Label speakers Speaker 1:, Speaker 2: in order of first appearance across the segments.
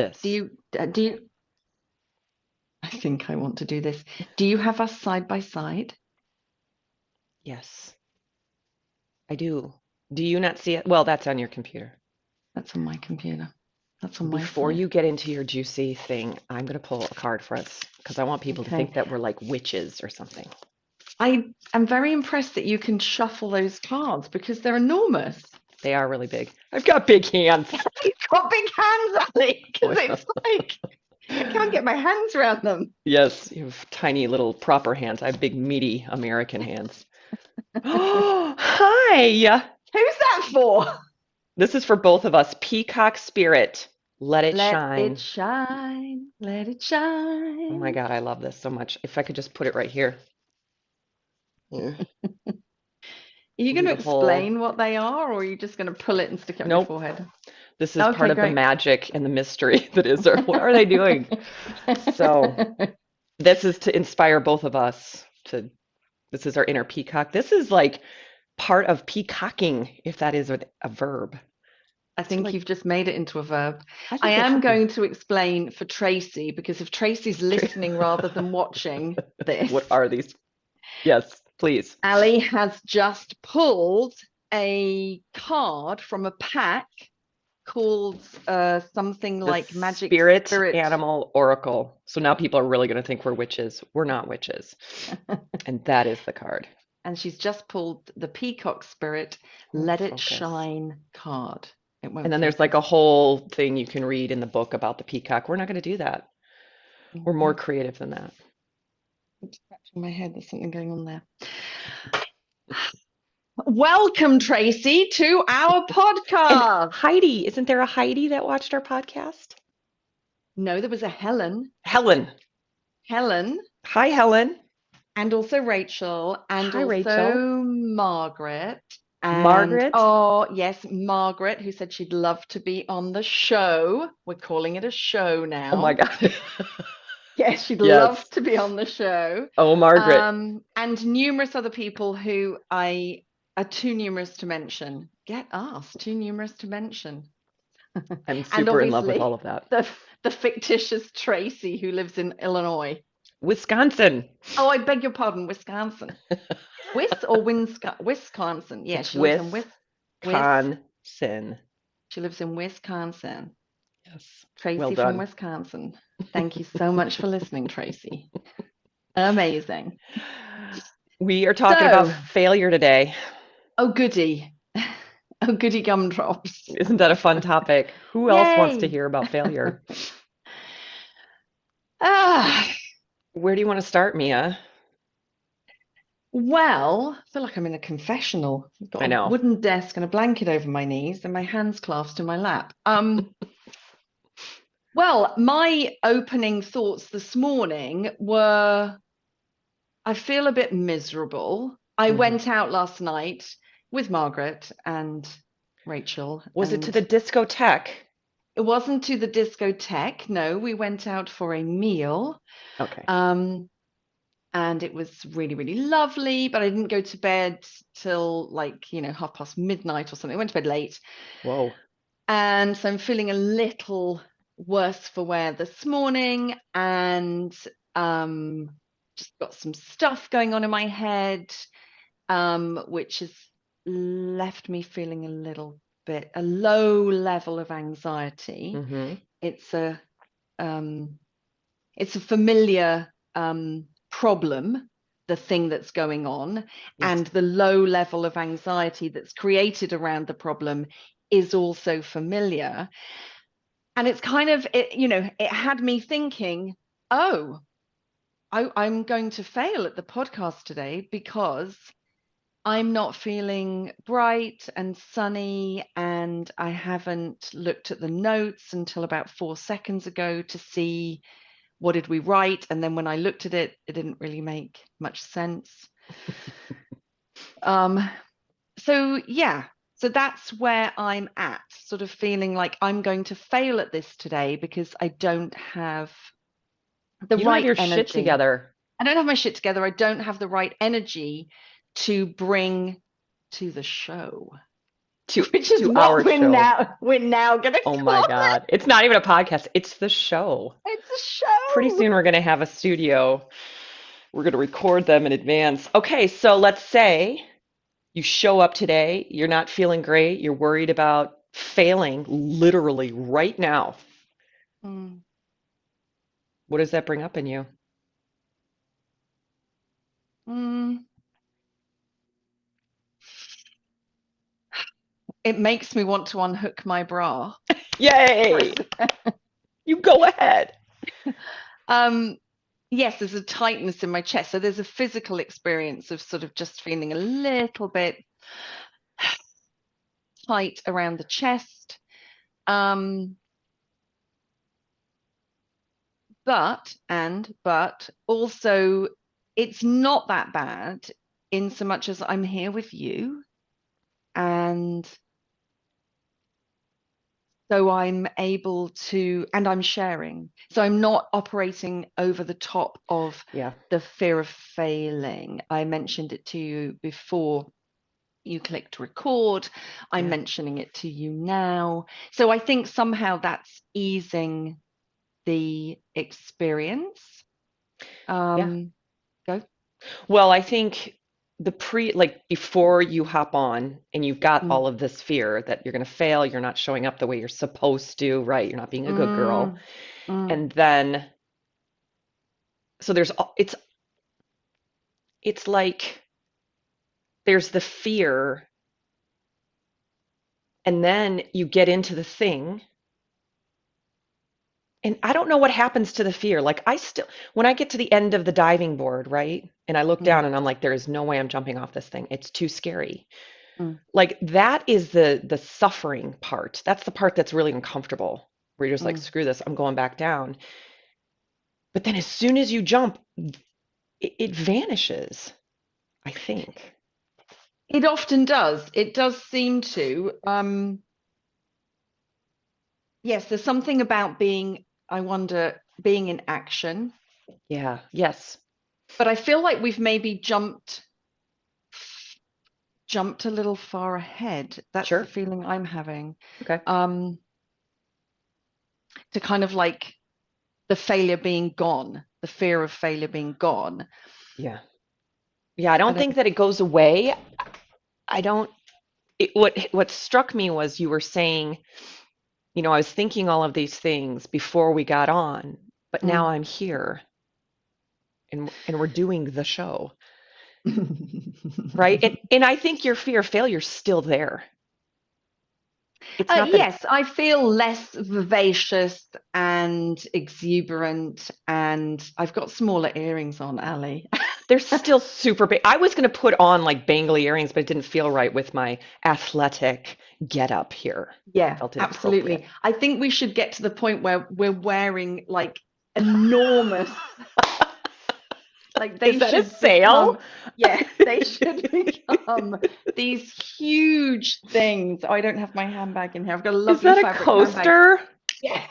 Speaker 1: Do
Speaker 2: This.
Speaker 1: you, do you, I think I want to do this. Do you have us side by side?
Speaker 2: Yes, I do. Do you not see it? Well, that's on your computer.
Speaker 1: That's on my computer. That's on my
Speaker 2: Before
Speaker 1: side.
Speaker 2: you get into your juicy thing, I'm going to pull a card for us because I want people to
Speaker 1: Okay.
Speaker 2: think that we're like witches or something.
Speaker 1: I am very impressed that you can shuffle those cards because they're enormous.
Speaker 2: They are really big. I've got big hands.
Speaker 1: You've got big hands, Ali, because
Speaker 2: Boy.
Speaker 1: it's like I can't get my hands around them.
Speaker 2: Yes, you have tiny little proper hands. I have big, meaty American hands. Oh, hi.
Speaker 1: Who's that for?
Speaker 2: This is for both of us. Peacock Spirit. Let it
Speaker 1: Let it
Speaker 2: shine.
Speaker 1: shine, let it
Speaker 2: Oh my
Speaker 1: shine.
Speaker 2: God, I love this so much. If I could just put it right here. Here.
Speaker 1: Are you
Speaker 2: We'll do
Speaker 1: going to
Speaker 2: the whole.
Speaker 1: explain what they are, or are you just going to pull it and stick it on your
Speaker 2: Nope.
Speaker 1: forehead?
Speaker 2: This is part
Speaker 1: Okay,
Speaker 2: of the
Speaker 1: great.
Speaker 2: magic and the mystery that is, or what are they doing? So this is to inspire both of us to, this is our inner peacock. This is like part of peacocking, if that is a verb.
Speaker 1: I
Speaker 2: To
Speaker 1: think
Speaker 2: like,
Speaker 1: you've just made it into a verb.
Speaker 2: I
Speaker 1: I
Speaker 2: think it
Speaker 1: am
Speaker 2: should be.
Speaker 1: going to explain for Tracy, because if Tracy's listening rather than watching this,
Speaker 2: What are these? Yes, please.
Speaker 1: Ali has just pulled a card from a pack called something
Speaker 2: The
Speaker 1: like Magic
Speaker 2: spirit
Speaker 1: Spirit.
Speaker 2: animal oracle. So now people are really going to think we're witches. We're not witches. And that is the card.
Speaker 1: And she's just pulled the Peacock Spirit
Speaker 2: Won't
Speaker 1: Let It
Speaker 2: focus.
Speaker 1: Shine card. It
Speaker 2: And
Speaker 1: won't
Speaker 2: then there's like
Speaker 1: focus.
Speaker 2: a whole thing you can read in the book about the peacock. We're not going to do that. We're more
Speaker 1: Mhm.
Speaker 2: creative than that.
Speaker 1: I'm scratching my head. There's something going on there. Welcome, Tracy, to our
Speaker 2: And
Speaker 1: podcast.
Speaker 2: Heidi, isn't there a Heidi that watched our podcast?
Speaker 1: No, there was a Helen.
Speaker 2: Helen.
Speaker 1: Helen,
Speaker 2: Hi, Helen.
Speaker 1: and also Rachel, and
Speaker 2: Hi, Rachel.
Speaker 1: also Margaret. And
Speaker 2: Margaret.
Speaker 1: oh, yes, Margaret, who said she'd love to be on the show. We're calling it a show
Speaker 2: Oh my
Speaker 1: now.
Speaker 2: God.
Speaker 1: Yes, she'd love
Speaker 2: Yes.
Speaker 1: to be on the show.
Speaker 2: Oh, Margaret.
Speaker 1: And numerous other people who I are too numerous to mention. Get asked, too numerous to mention.
Speaker 2: I'm
Speaker 1: And
Speaker 2: super in love with all
Speaker 1: obviously
Speaker 2: of that.
Speaker 1: the fictitious Tracy who lives in Illinois.
Speaker 2: Wisconsin.
Speaker 1: Oh, I beg your pardon, Wisconsin. Wisconsin. Yeah,
Speaker 2: It's
Speaker 1: she lives in Wis.
Speaker 2: Wisconsin.
Speaker 1: She lives in Wisconsin.
Speaker 2: Yes. Well
Speaker 1: Tracy from
Speaker 2: done.
Speaker 1: Wisconsin. Thank you so much for listening, Tracy. Amazing.
Speaker 2: We are talking about
Speaker 1: So,
Speaker 2: failure today.
Speaker 1: oh goody. Oh goody gumdrops.
Speaker 2: Isn't that a fun topic? Who else wants to
Speaker 1: Yay.
Speaker 2: hear about failure?
Speaker 1: Ah,
Speaker 2: Where do you want to start, Mia?
Speaker 1: well, I feel like I'm in a confessional. I've got
Speaker 2: I
Speaker 1: a
Speaker 2: know.
Speaker 1: wooden desk and a blanket over my knees and my hands clasped in my lap. Well, my opening thoughts this morning were I feel a bit miserable. I
Speaker 2: Mhm.
Speaker 1: went out last night with Margaret and Rachel,
Speaker 2: Was it to
Speaker 1: and
Speaker 2: the discotheque?
Speaker 1: it wasn't to the discotheque. No, we went out for a meal.
Speaker 2: Okay.
Speaker 1: Um, and it was really, really lovely, but I didn't go to bed till like, midnight or something. I went to bed late.
Speaker 2: Whoa.
Speaker 1: And so I'm feeling a little worse for wear this morning, and um, just got some stuff going on in my head, which has left me feeling a low level of anxiety.
Speaker 2: Mm-hmm.
Speaker 1: It's a um, it's a familiar problem, the thing that's going on,
Speaker 2: Yes.
Speaker 1: and the low level of anxiety that's created around the problem is also familiar. And it's kind of it had me thinking, oh, I'm going to fail at the podcast today because I'm not feeling bright and sunny, and I haven't looked at the notes until about 4 seconds ago to see what did we write. And then when I looked at it, it didn't really make much sense. Um, so yeah, so that's where I'm at, sort of feeling like I'm going to fail at this today because I don't have the
Speaker 2: You don't have
Speaker 1: right
Speaker 2: your shit
Speaker 1: energy.
Speaker 2: together.
Speaker 1: I don't have my shit together. I don't have the right energy to bring to the show. which is
Speaker 2: to
Speaker 1: what
Speaker 2: our show.
Speaker 1: we're now gonna
Speaker 2: Oh my
Speaker 1: call it.
Speaker 2: God. It's not even a podcast, it's the show.
Speaker 1: It's a
Speaker 2: Pretty
Speaker 1: show.
Speaker 2: soon we're going to have a studio. We're going to record them in advance. Okay, so let's say you show up today, you're not feeling great, you're worried about failing literally right now.
Speaker 1: Mm.
Speaker 2: What does that bring up in you?
Speaker 1: Mm. It makes me want to unhook my bra.
Speaker 2: Yay! You go ahead.
Speaker 1: Um, yes, there's a tightness in my chest. So there's a physical experience of sort of just feeling a little bit tight around the chest. Um, but also it's not that bad in so much as I'm here with you. And so I'm able to, and I'm sharing. So I'm not operating over the top of
Speaker 2: Yeah.
Speaker 1: the fear of failing. I mentioned it to you before you clicked record. I'm
Speaker 2: Yeah.
Speaker 1: mentioning it to you now. So I think somehow that's easing the experience.
Speaker 2: Yeah.
Speaker 1: Go.
Speaker 2: Well, I think like before you hop on and you've got
Speaker 1: Mm,
Speaker 2: all of this fear that you're going to fail, you're not showing up the way you're supposed to, right? You're not being a good girl.
Speaker 1: mm, mm,
Speaker 2: And then so it's like there's the fear and then you get into the thing and I don't know what happens to the fear. Like when I get to the end of the diving board, right? And I look
Speaker 1: mm,
Speaker 2: down and I'm like, there is no way I'm jumping off this thing. It's too scary.
Speaker 1: mm,
Speaker 2: Like that is the suffering part. That's the part that's really uncomfortable, where you're just like,
Speaker 1: mm.
Speaker 2: screw this, I'm going back down. But then as soon as you jump, it vanishes, I think.
Speaker 1: It often does. It does seem to. Yes, there's something about being, I wonder, being in action.
Speaker 2: Yeah, yes,
Speaker 1: But I feel like we've maybe jumped a little far ahead. That's the
Speaker 2: sure.
Speaker 1: feeling I'm having.
Speaker 2: Okay.
Speaker 1: Um, to kind of like the failure being gone, the fear of failure being gone.
Speaker 2: Yeah. Yeah, I
Speaker 1: I
Speaker 2: don't
Speaker 1: don't.
Speaker 2: think that it goes away. I don't what struck me was you were saying, I was thinking all of these things before we got on, but now
Speaker 1: Mm.
Speaker 2: I'm here and we're doing the show, right? And I think your fear of failure is still there. It's not that
Speaker 1: Yes, I feel less vivacious and exuberant, and I've got smaller earrings on, Ali.
Speaker 2: they're still super big. I was going to put on like bangly earrings, but it didn't feel right with my athletic getup here.
Speaker 1: Yeah,
Speaker 2: Felt inappropriate.
Speaker 1: absolutely. I think we should get to the point where we're wearing like enormous, like
Speaker 2: Is
Speaker 1: they
Speaker 2: that a
Speaker 1: should
Speaker 2: sale?
Speaker 1: become, yeah, they should become these huge things. Oh, I don't have my handbag in here. I've got a
Speaker 2: Is
Speaker 1: lovely
Speaker 2: that a
Speaker 1: fabric handbag.
Speaker 2: coaster?
Speaker 1: Yeah,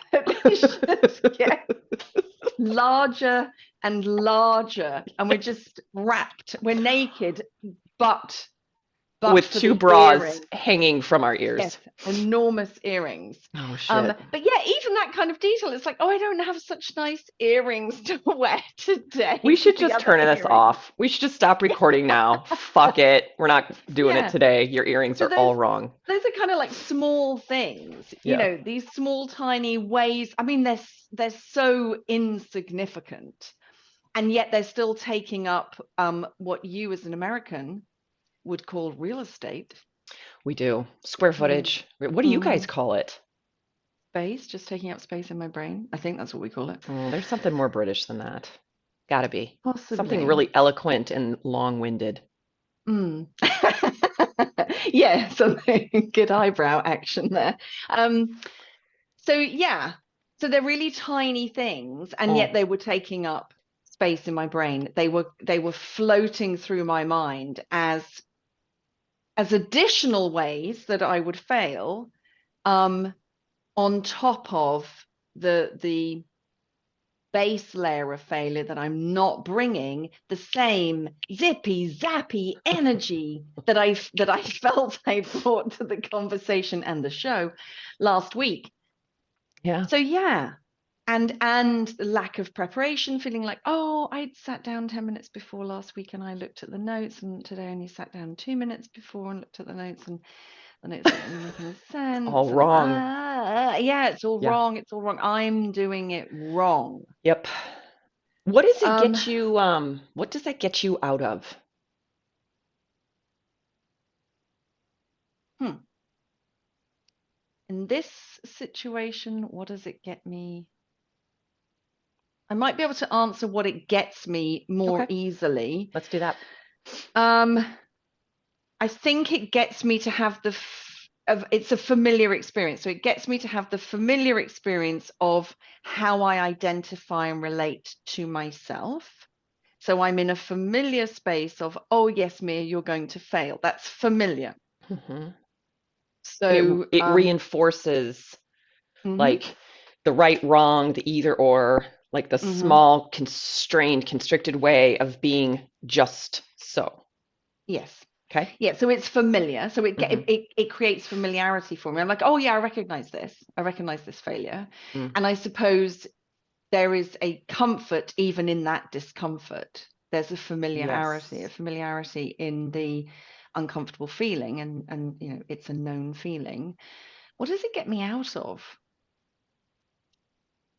Speaker 1: they should get larger and larger, and we're just wrapped. We're naked, but
Speaker 2: With
Speaker 1: for
Speaker 2: two
Speaker 1: the
Speaker 2: bras
Speaker 1: earring.
Speaker 2: hanging from our
Speaker 1: Yes,
Speaker 2: ears.
Speaker 1: enormous earrings.
Speaker 2: Oh shit.
Speaker 1: But yeah, even that kind of detail, it's like, oh, I don't have such nice earrings to wear
Speaker 2: We
Speaker 1: today.
Speaker 2: should
Speaker 1: The
Speaker 2: just
Speaker 1: other
Speaker 2: turn this
Speaker 1: earrings.
Speaker 2: off. We should just stop recording now. Fuck it. We're not doing it
Speaker 1: Yeah.
Speaker 2: today. Your earrings
Speaker 1: So
Speaker 2: are all wrong.
Speaker 1: those are kind of like small things,
Speaker 2: Yeah.
Speaker 1: these small tiny ways. I mean, they're so insignificant, and yet they're still taking up what you as an American would call real estate.
Speaker 2: We do. Square
Speaker 1: Mm.
Speaker 2: footage. What do you guys
Speaker 1: Mhm.
Speaker 2: call it?
Speaker 1: Space, just taking up space in my brain. I think that's what we call it.
Speaker 2: Oh, there's something more British than that. Gotta be. Something
Speaker 1: Possibly.
Speaker 2: really eloquent and long-winded.
Speaker 1: Mm. Yeah, something good eyebrow action there. So yeah, so they're really tiny things, and
Speaker 2: Oh,
Speaker 1: yet they were taking up space in my brain. They were floating through my mind as additional ways that I would fail, on top of the base layer of failure, that I'm not bringing the same zippy zappy energy that I felt I brought to the conversation and the show last week.
Speaker 2: Yeah.
Speaker 1: So yeah. And lack of preparation, feeling like, oh, I'd sat down 10 minutes before last week and I looked at the notes, and today I only sat down 2 minutes before and looked at the notes, and the notes don't really make any sense.
Speaker 2: All
Speaker 1: And
Speaker 2: wrong.
Speaker 1: yeah, it's all
Speaker 2: Yeah.
Speaker 1: wrong. It's all wrong. I'm doing it wrong.
Speaker 2: Yep. What does it
Speaker 1: Um,
Speaker 2: get you, what does that get you out of?
Speaker 1: hmm. In this situation, what does it get me? I might be able to answer what it gets me more
Speaker 2: Okay,
Speaker 1: easily.
Speaker 2: let's do that.
Speaker 1: Um, I think it gets me to have it's a familiar experience. So it gets me to have the familiar experience of how I identify and relate to myself. So I'm in a familiar space of, oh yes, Mia, you're going to fail. That's familiar.
Speaker 2: Hmm. And
Speaker 1: So
Speaker 2: it reinforces
Speaker 1: mhm,
Speaker 2: like the right, wrong, the either or, like the
Speaker 1: mhm,
Speaker 2: small, constrained, constricted way of being just so.
Speaker 1: yes.
Speaker 2: Okay.
Speaker 1: Yeah, so it's familiar. So
Speaker 2: Hmm.
Speaker 1: it creates familiarity for me. I'm like, oh yeah, I recognize this. I recognize this failure.
Speaker 2: Mm.
Speaker 1: And I suppose there is a comfort even in that discomfort. There's a
Speaker 2: Yes.
Speaker 1: familiarity in the uncomfortable feeling, and it's a known feeling. What does it get me out of?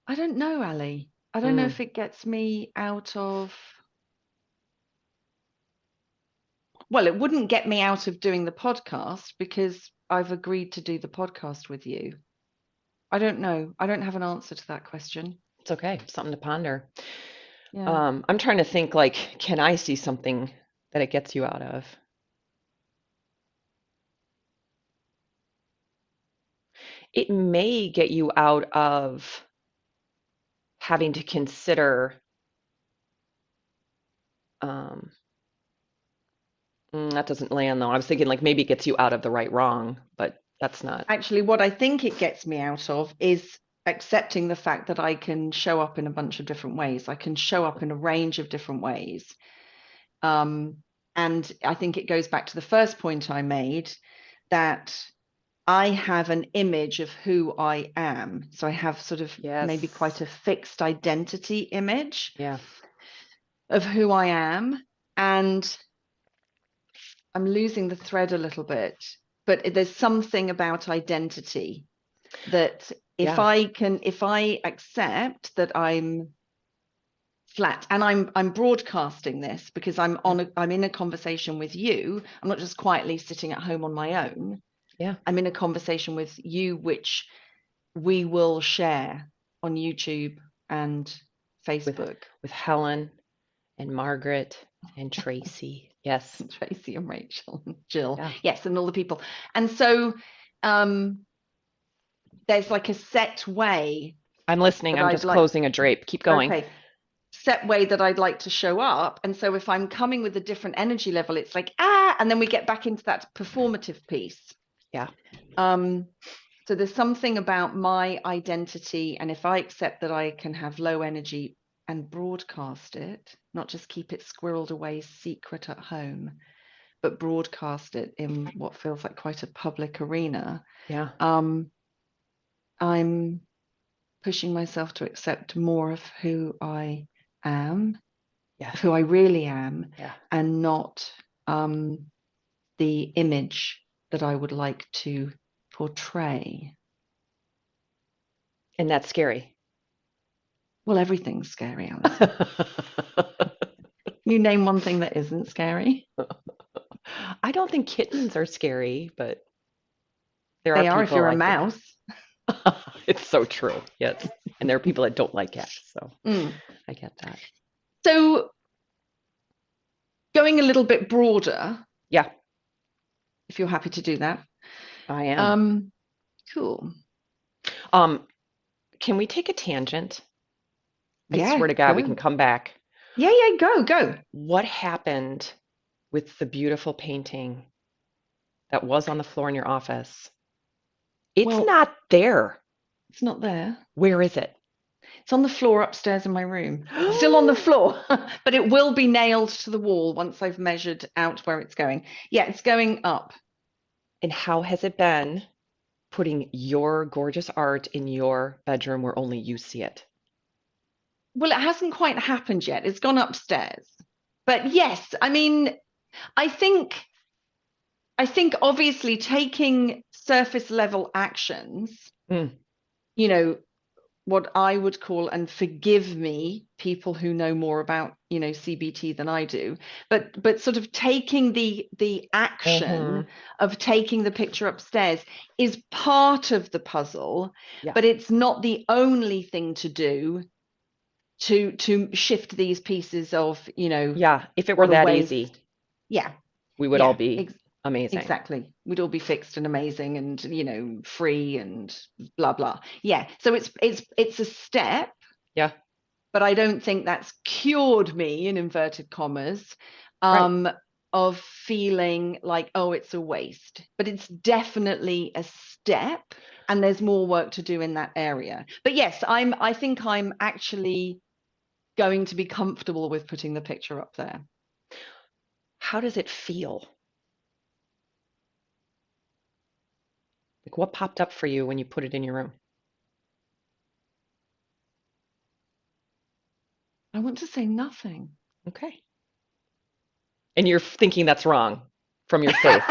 Speaker 1: I don't know, Ali. I don't know
Speaker 2: Mm.
Speaker 1: if it gets me out of, well, it wouldn't get me out of doing the podcast because I've agreed to do the podcast with you. I don't know. I don't have an answer to that question.
Speaker 2: It's okay. Something to ponder.
Speaker 1: Yeah.
Speaker 2: I'm trying to think like, can I see something that it gets you out of? It may get you out of having to consider, um, that doesn't land though. I was thinking like maybe it gets you out of the right, wrong, but that's not.
Speaker 1: Actually, what I think it gets me out of is accepting the fact that I can show up in a bunch of different ways. I can show up in a range of different ways. Um, and I think it goes back to the first point I made, that I have an image of who I am. So I have sort of maybe quite
Speaker 2: Yes.
Speaker 1: a fixed identity image
Speaker 2: Yeah.
Speaker 1: of who I am. And I'm losing the thread a little bit, but there's something about identity that
Speaker 2: Yeah.
Speaker 1: if I accept that I'm flat, and I'm broadcasting this because
Speaker 2: Yeah.
Speaker 1: I'm in a conversation with you. I'm not just quietly sitting at home on my own.
Speaker 2: Yeah.
Speaker 1: I'm in a conversation with you, which we will share on YouTube and
Speaker 2: With
Speaker 1: Facebook.
Speaker 2: with Helen and Margaret and Tracy. Yes.
Speaker 1: Tracy and Rachel and Jill,
Speaker 2: Yeah.
Speaker 1: yes, and all the people. And so um there's like a set way
Speaker 2: I'm listening.
Speaker 1: that
Speaker 2: I'm
Speaker 1: I'd
Speaker 2: just
Speaker 1: like,
Speaker 2: closing a drape. Keep going.
Speaker 1: okay, set way that I'd like to show up. And so if I'm coming with a different energy level, it's like, and then we get back into that performative piece.
Speaker 2: Yeah.
Speaker 1: Um, so there's something about my identity. And if I accept that I can have low energy and broadcast it, not just keep it squirreled away secret at home, but broadcast it in what feels like quite a public arena,
Speaker 2: Yeah.
Speaker 1: um, I'm pushing myself to accept more of who I am,
Speaker 2: Yeah.
Speaker 1: who I really am,
Speaker 2: Yeah.
Speaker 1: and not the image that I would like to portray.
Speaker 2: And that's scary.
Speaker 1: Well, everything's scary, Alison. You name one thing that isn't scary.
Speaker 2: I don't think kittens are scary, but there are
Speaker 1: They are if
Speaker 2: people
Speaker 1: you're a
Speaker 2: like it.
Speaker 1: mouse.
Speaker 2: It's so true. Yes. And there are people that don't like cats, so
Speaker 1: Mm.
Speaker 2: I get that.
Speaker 1: So going a little bit broader,
Speaker 2: Yeah,
Speaker 1: if you're happy to do that.
Speaker 2: I am.
Speaker 1: Um, cool.
Speaker 2: Um, can we take a tangent? I
Speaker 1: Yeah,
Speaker 2: swear to God, we can
Speaker 1: go.
Speaker 2: come back.
Speaker 1: Yeah, yeah, go, go.
Speaker 2: What happened with the beautiful painting that was on the floor in your office? It's
Speaker 1: Well,
Speaker 2: not there.
Speaker 1: it's not there.
Speaker 2: Where is it?
Speaker 1: It's on the floor upstairs in my room. Still on the floor, but it will be nailed to the wall once I've measured out where it's going. Yeah, it's going up.
Speaker 2: And how has it been putting your gorgeous art in your bedroom where only you see it?
Speaker 1: Well, it hasn't quite happened yet. It's gone upstairs. But yes, I mean, I think I think obviously taking surface level actions,
Speaker 2: Mm,
Speaker 1: you know, what I would call, and forgive me, people who know more about, CBT than I do, but sort of taking the action
Speaker 2: mhm.
Speaker 1: of taking the picture upstairs is part of the puzzle,
Speaker 2: Yeah.
Speaker 1: but it's not the only thing to do to shift these pieces of,
Speaker 2: Yeah. If it were
Speaker 1: what a
Speaker 2: that easy,
Speaker 1: waste. Yeah,
Speaker 2: we would all
Speaker 1: yeah,
Speaker 2: be amazing.
Speaker 1: exactly. We'd all be fixed and amazing and, free and blah blah. Yeah. So it's a step,
Speaker 2: Yeah.
Speaker 1: but I don't think that's cured me, in inverted commas,
Speaker 2: Right.
Speaker 1: um, of feeling like, oh, it's a waste. But it's definitely a step, and there's more work to do in that area. But yes, I think I'm actually going to be comfortable with putting the picture up there.
Speaker 2: How does it feel? Like what popped up for you when you put it in your room?
Speaker 1: I want to say nothing.
Speaker 2: Okay. And you're thinking that's wrong from your face,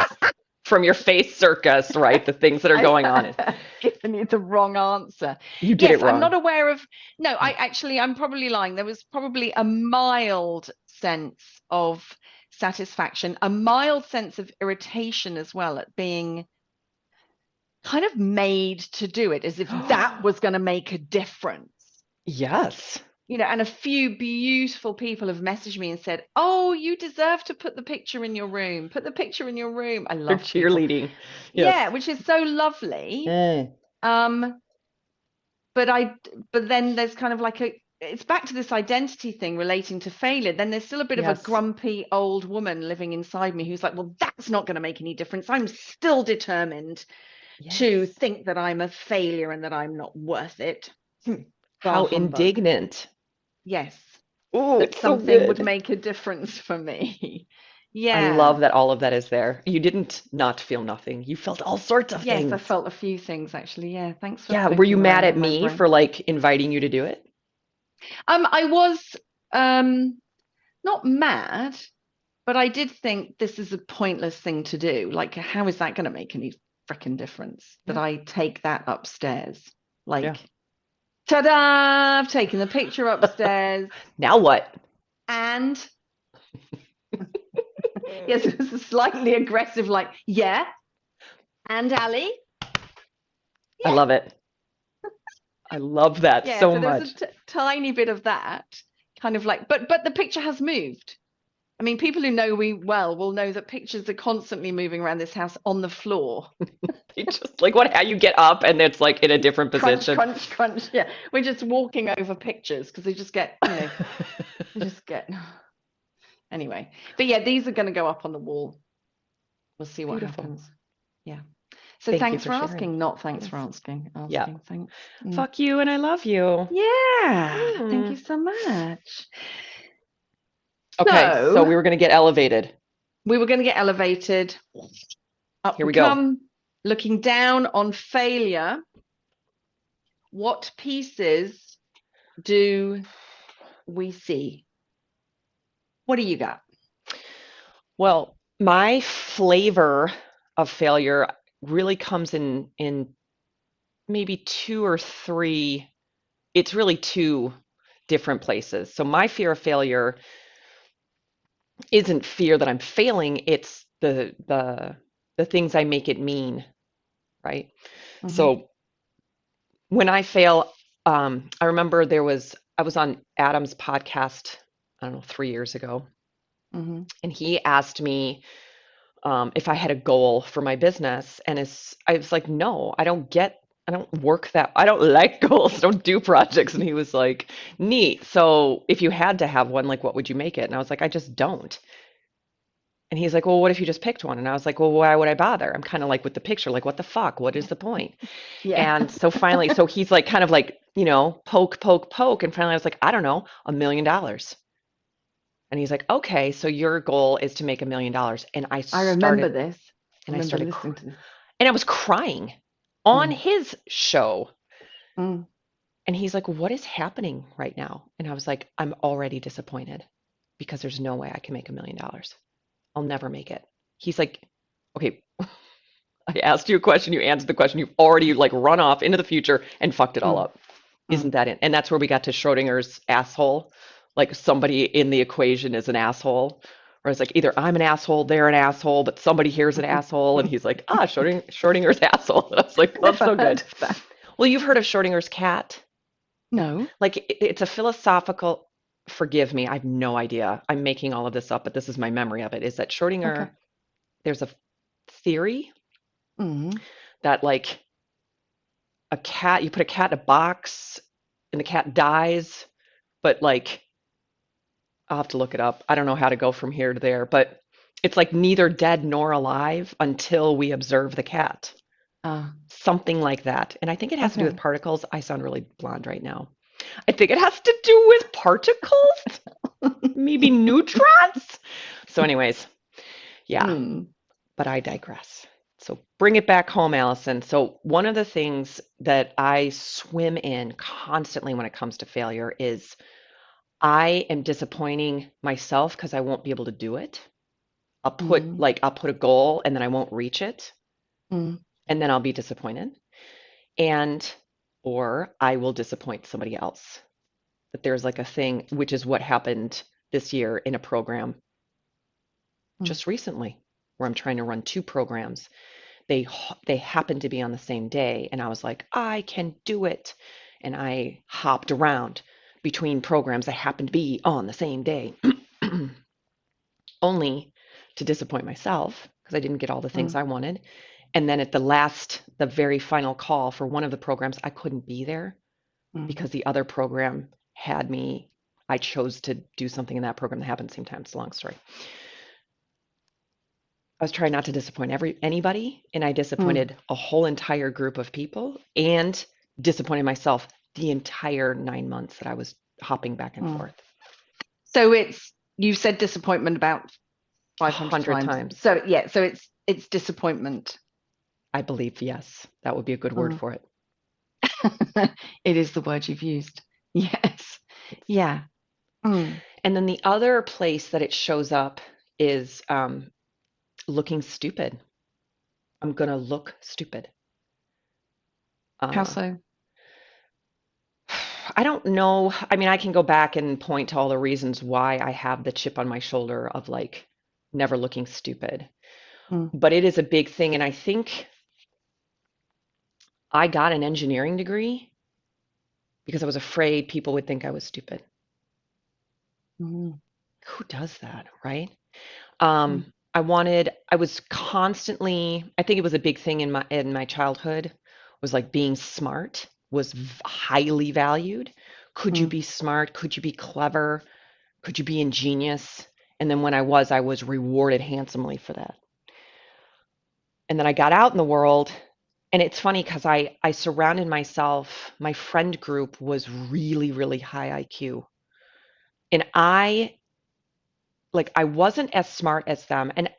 Speaker 2: from your face circus, right? The things that are going on.
Speaker 1: I've given you the wrong answer.
Speaker 2: You did it
Speaker 1: Yes, I'm not
Speaker 2: wrong.
Speaker 1: aware of. No,
Speaker 2: Oh,
Speaker 1: I'm probably lying. There was probably a mild sense of satisfaction, a mild sense of irritation as well at being kind of made to do it, as if that was going to make a difference.
Speaker 2: yes.
Speaker 1: And a few beautiful people have messaged me and said, "Oh, you deserve to put the picture in your room. Put the picture in your room." I
Speaker 2: They're
Speaker 1: love people.
Speaker 2: cheerleading. Yes.
Speaker 1: Yeah, which is so lovely.
Speaker 2: Mm.
Speaker 1: Um, but I, but then there's kind of like it's back to this identity thing relating to failure. Then there's still a bit of a
Speaker 2: Yes.
Speaker 1: grumpy old woman living inside me who's like, well, that's not going to make any difference. I'm still determined to
Speaker 2: Yes.
Speaker 1: think that I'm a failure and that I'm not worth it. Bah
Speaker 2: How
Speaker 1: humbug.
Speaker 2: indignant.
Speaker 1: Yes,
Speaker 2: Oh,
Speaker 1: that
Speaker 2: it's so
Speaker 1: something would
Speaker 2: good.
Speaker 1: make a difference for me.
Speaker 2: I
Speaker 1: Yeah.
Speaker 2: love that all of that is there. You didn't not feel nothing. You felt all sorts of
Speaker 1: Yes, I
Speaker 2: things.
Speaker 1: felt a few things actually. Yeah. Thanks for
Speaker 2: Yeah. Were you
Speaker 1: poking
Speaker 2: mad
Speaker 1: around
Speaker 2: at
Speaker 1: in my
Speaker 2: me
Speaker 1: brain.
Speaker 2: for like inviting you to do it?
Speaker 1: I was um not mad, but I did think this is a pointless thing to do. Like, how is that going to make any freaking difference that
Speaker 2: Yeah.
Speaker 1: I take that upstairs?
Speaker 2: Yeah.
Speaker 1: Like, ta-da! I've taken the picture upstairs.
Speaker 2: Now what?
Speaker 1: And yes, it was a slightly aggressive, like, yeah. And Ali,
Speaker 2: I
Speaker 1: yeah,
Speaker 2: love it. I love that
Speaker 1: yeah.
Speaker 2: so
Speaker 1: So there was a
Speaker 2: much.
Speaker 1: tiny bit of that, kind of like, but the picture has moved. I mean, people who know me well will know that pictures are constantly moving around this house on the floor.
Speaker 2: They just like what how you get up and it's like in a different
Speaker 1: Crunch,
Speaker 2: position.
Speaker 1: crunch, crunch. Yeah, we're just walking over pictures because they just get, they just get. Anyway, but yeah, these are going to go up on the wall. We'll see what
Speaker 2: Beautiful.
Speaker 1: happens. Yeah. So
Speaker 2: Thank you
Speaker 1: thanks
Speaker 2: for
Speaker 1: for
Speaker 2: sharing.
Speaker 1: asking. Not thanks for
Speaker 2: Yes.
Speaker 1: asking.
Speaker 2: Yeah.
Speaker 1: Asking. Thanks. Mm.
Speaker 2: Fuck you and I love you.
Speaker 1: Yeah. Thank you
Speaker 2: Mm.
Speaker 1: so much.
Speaker 2: Okay, so
Speaker 1: So
Speaker 2: we were going to get elevated.
Speaker 1: we were going to get elevated. Up
Speaker 2: Here
Speaker 1: we
Speaker 2: we go.
Speaker 1: come. Looking down on failure. What pieces do we see? What do you got?
Speaker 2: Well, my flavor of failure really comes in maybe two or three. It's really two different places. So my fear of failure isn't fear that I'm failing, it's the things I make it mean, right?
Speaker 1: Hmm.
Speaker 2: So when I fail, I remember I was on Adam's podcast, I don't know, 3 years ago,
Speaker 1: Hmm.
Speaker 2: and he asked me if I had a goal for my business, and I was like, no, I don't work that, I don't like goals, I don't do projects, and he was like, neat. So if you had to have one, like, what would you make it? And I was like, I just don't. And he's like, well, what if you just picked one? And I was like, well, why would I bother? I'm kind of like with the picture, like, what the fuck? What is the point?
Speaker 1: Yeah.
Speaker 2: And so finally, so he's like, kind of like, poke, poke, poke. And finally I was like, I don't know, $1 million. And he's like, okay, so your goal is to make $1 million. And
Speaker 1: I remember
Speaker 2: started,
Speaker 1: this. I
Speaker 2: and I
Speaker 1: remember
Speaker 2: started,
Speaker 1: listening to this.
Speaker 2: and I was crying on
Speaker 1: Mm,
Speaker 2: his show.
Speaker 1: mm,
Speaker 2: And he's like, what is happening right now? And I was like, I'm already disappointed because there's no way I can make $1 million. I'll never make it. He's like, okay, I asked you a question, you answered the question, you've already like run off into the future and fucked it all
Speaker 1: mm,
Speaker 2: up. Isn't
Speaker 1: mm.
Speaker 2: that it? And that's where we got to Schrodinger's asshole. Like somebody in the equation is an asshole. Or it's like either I'm an asshole, they're an asshole, but somebody here is an asshole. And he's like, Schrodinger's asshole. And I was like, that's
Speaker 1: Never
Speaker 2: so
Speaker 1: heard
Speaker 2: good.
Speaker 1: of that.
Speaker 2: Well, you've heard of Schrodinger's cat?
Speaker 1: No.
Speaker 2: Like it's a philosophical, forgive me, I have no idea. I'm making all of this up, but this is my memory of it, is that
Speaker 1: Okay.
Speaker 2: Schrodinger, there's a theory
Speaker 1: Mm,
Speaker 2: that like a cat, you put a cat in a box and the cat dies, but like I'll have to look it up. I don't know how to go from here to there, but it's like neither dead nor alive until we observe the cat.
Speaker 1: ah,
Speaker 2: Something like that. And I think it has to do with
Speaker 1: okay.
Speaker 2: particles. I sound really blonde right now. I think it has to do with particles, maybe neutrons. So, anyways, yeah,
Speaker 1: Mm,
Speaker 2: but I digress. So, bring it back home, Allison. So, one of the things that I swim in constantly when it comes to failure is I am disappointing myself because I won't be able to do it.
Speaker 1: mm,
Speaker 2: I'll put a goal and then I won't reach it,
Speaker 1: mm,
Speaker 2: and then I'll be disappointed. And or I will disappoint somebody else. But there's like a thing, which is what happened this year in a program
Speaker 1: mm,
Speaker 2: just recently, where I'm trying to run two programs. They happened to be on the same day, and I was like, I can do it. And I hopped around between programs that happened to be on the same day, only to disappoint myself because I didn't get all the things
Speaker 1: mm,
Speaker 2: I wanted. And then at the very final call for one of the programs, I couldn't be there
Speaker 1: mm.
Speaker 2: because the other program had me. I chose to do something in that program that happened at the same time. It's a long story. I was trying not to disappoint anybody, and I
Speaker 1: Mm.
Speaker 2: disappointed a whole entire group of people and disappointed myself the entire 9 months that I was hopping back and
Speaker 1: Mm.
Speaker 2: forth
Speaker 1: So you said disappointment about
Speaker 2: a
Speaker 1: 500
Speaker 2: hundred
Speaker 1: times.
Speaker 2: times.
Speaker 1: So yeah, so it's disappointment.
Speaker 2: I believe, yes, that would be a good word
Speaker 1: Mm.
Speaker 2: for it.
Speaker 1: It is the word you've used. Yes.
Speaker 2: It's,
Speaker 1: Yeah. Mm.
Speaker 2: and then the other place that it shows up is looking stupid. I'm gonna look stupid.
Speaker 1: How
Speaker 2: Uh,
Speaker 1: so?
Speaker 2: I don't know. I mean, I can go back and point to all the reasons why I have the chip on my shoulder of like never looking stupid.
Speaker 1: Mm.
Speaker 2: But it is a big thing. And I think I got an engineering degree because I was afraid people would think I was stupid.
Speaker 1: Mm.
Speaker 2: Who does that, right?
Speaker 1: Mm.
Speaker 2: I was constantly, I think it was a big thing in my childhood, was like being smart was highly valued. Could you
Speaker 1: Mm.
Speaker 2: be smart? Could you be clever? Could you be ingenious? And then when I was rewarded handsomely for that. And then I got out in the world, and it's funny because I surrounded myself, my friend group was really, really high IQ. And I wasn't as smart as them. And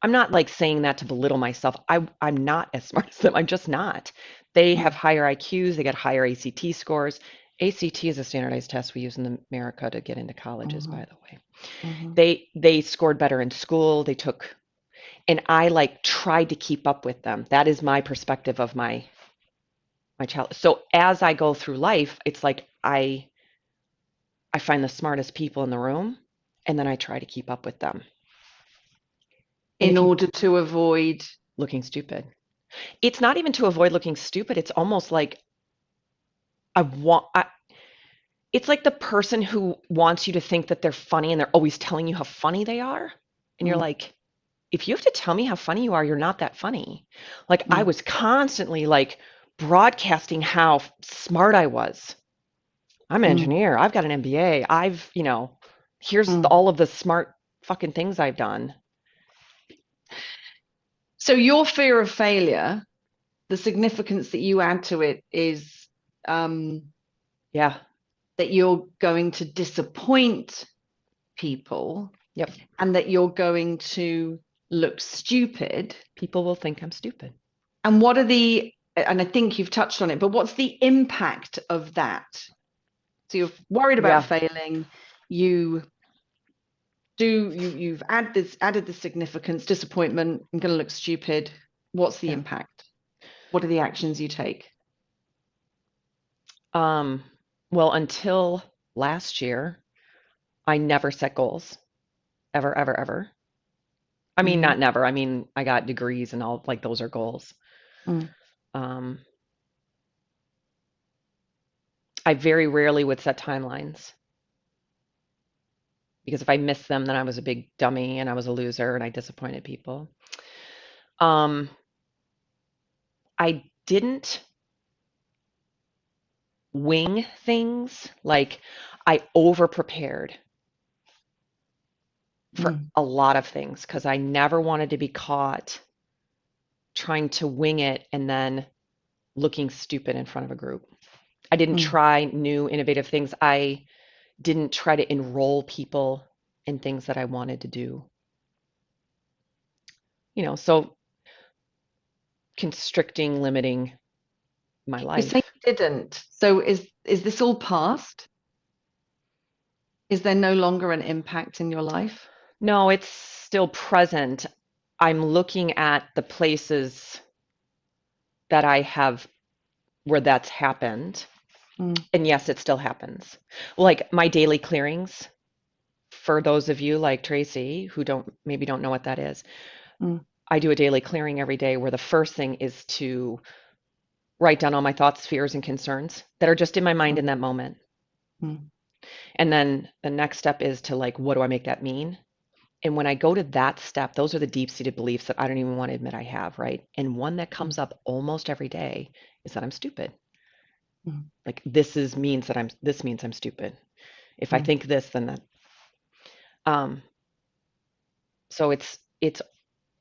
Speaker 2: I'm not like saying that to belittle myself. I'm not as smart as them. I'm just not. They have
Speaker 1: Mm.
Speaker 2: higher IQs, they get higher ACT scores. ACT is a standardized test we use in America to get into colleges,
Speaker 1: Mhm.
Speaker 2: by the way.
Speaker 1: Mhm.
Speaker 2: They scored better in school. And I like tried to keep up with them. That is my perspective of my child. So as I go through life, it's like I find the smartest people in the room, and then I try to keep up with them. And
Speaker 1: In
Speaker 2: if you
Speaker 1: order to avoid.
Speaker 2: looking stupid, it's not even to avoid looking stupid. It's almost like I want. It's like the person who wants you to think that they're funny, and they're always telling you how funny they are, and you're
Speaker 1: Mm.
Speaker 2: like, if you have to tell me how funny you are, you're not that funny. Like I
Speaker 1: Mm.
Speaker 2: was constantly like broadcasting how smart I was. I'm an
Speaker 1: Mm.
Speaker 2: engineer. I've got an MBA. Here's
Speaker 1: Mm.
Speaker 2: all of the smart fucking things I've done.
Speaker 1: So your fear of failure, the significance that you add to it is
Speaker 2: Yeah.
Speaker 1: that you're going to disappoint people
Speaker 2: Yep.
Speaker 1: and that you're going to look stupid.
Speaker 2: People will think I'm stupid.
Speaker 1: And what are and I think you've touched on it, but what's the impact of that? So you're worried about
Speaker 2: Yeah.
Speaker 1: failing, you've added the significance, disappointment, I'm going to look stupid. What's the
Speaker 2: Yeah.
Speaker 1: impact? What are the actions you take?
Speaker 2: Well, until last year, I never set goals. Ever, ever, ever. I mean,
Speaker 1: Mm,
Speaker 2: not never. I mean, I got degrees and all, like those are goals.
Speaker 1: mm,
Speaker 2: Um, I very rarely would set timelines because if I missed them, then I was a big dummy and I was a loser and I disappointed people. Um, I didn't wing things. Like I over prepared for
Speaker 1: mm,
Speaker 2: a lot of things because I never wanted to be caught trying to wing it and then looking stupid in front of a group. I didn't
Speaker 1: mm.
Speaker 2: try new innovative things. I didn't try to enroll people in things that I wanted to do. So constricting, limiting my
Speaker 1: You say
Speaker 2: life.
Speaker 1: you didn't. So is this all past? Is there no longer an impact in your life?
Speaker 2: No, it's still present. I'm looking at the places that I have where that's happened.
Speaker 1: Mm,
Speaker 2: And yes, it still happens. Like my daily clearings, for those of you like Tracy who don't know what that is,
Speaker 1: mm,
Speaker 2: I do a daily clearing every day where the first thing is to write down all my thoughts, fears, and concerns that are just in my mind
Speaker 1: mm,
Speaker 2: in that moment.
Speaker 1: mm,
Speaker 2: And then the next step is to like, what do I make that mean? And when I go to that step, those are the deep-seated beliefs that I don't even want to admit I have, right? And one that
Speaker 1: mm,
Speaker 2: comes up almost every day is that I'm stupid.
Speaker 1: mm,
Speaker 2: Like this means I'm stupid. If I
Speaker 1: mm,
Speaker 2: think this, then that. Um, so it's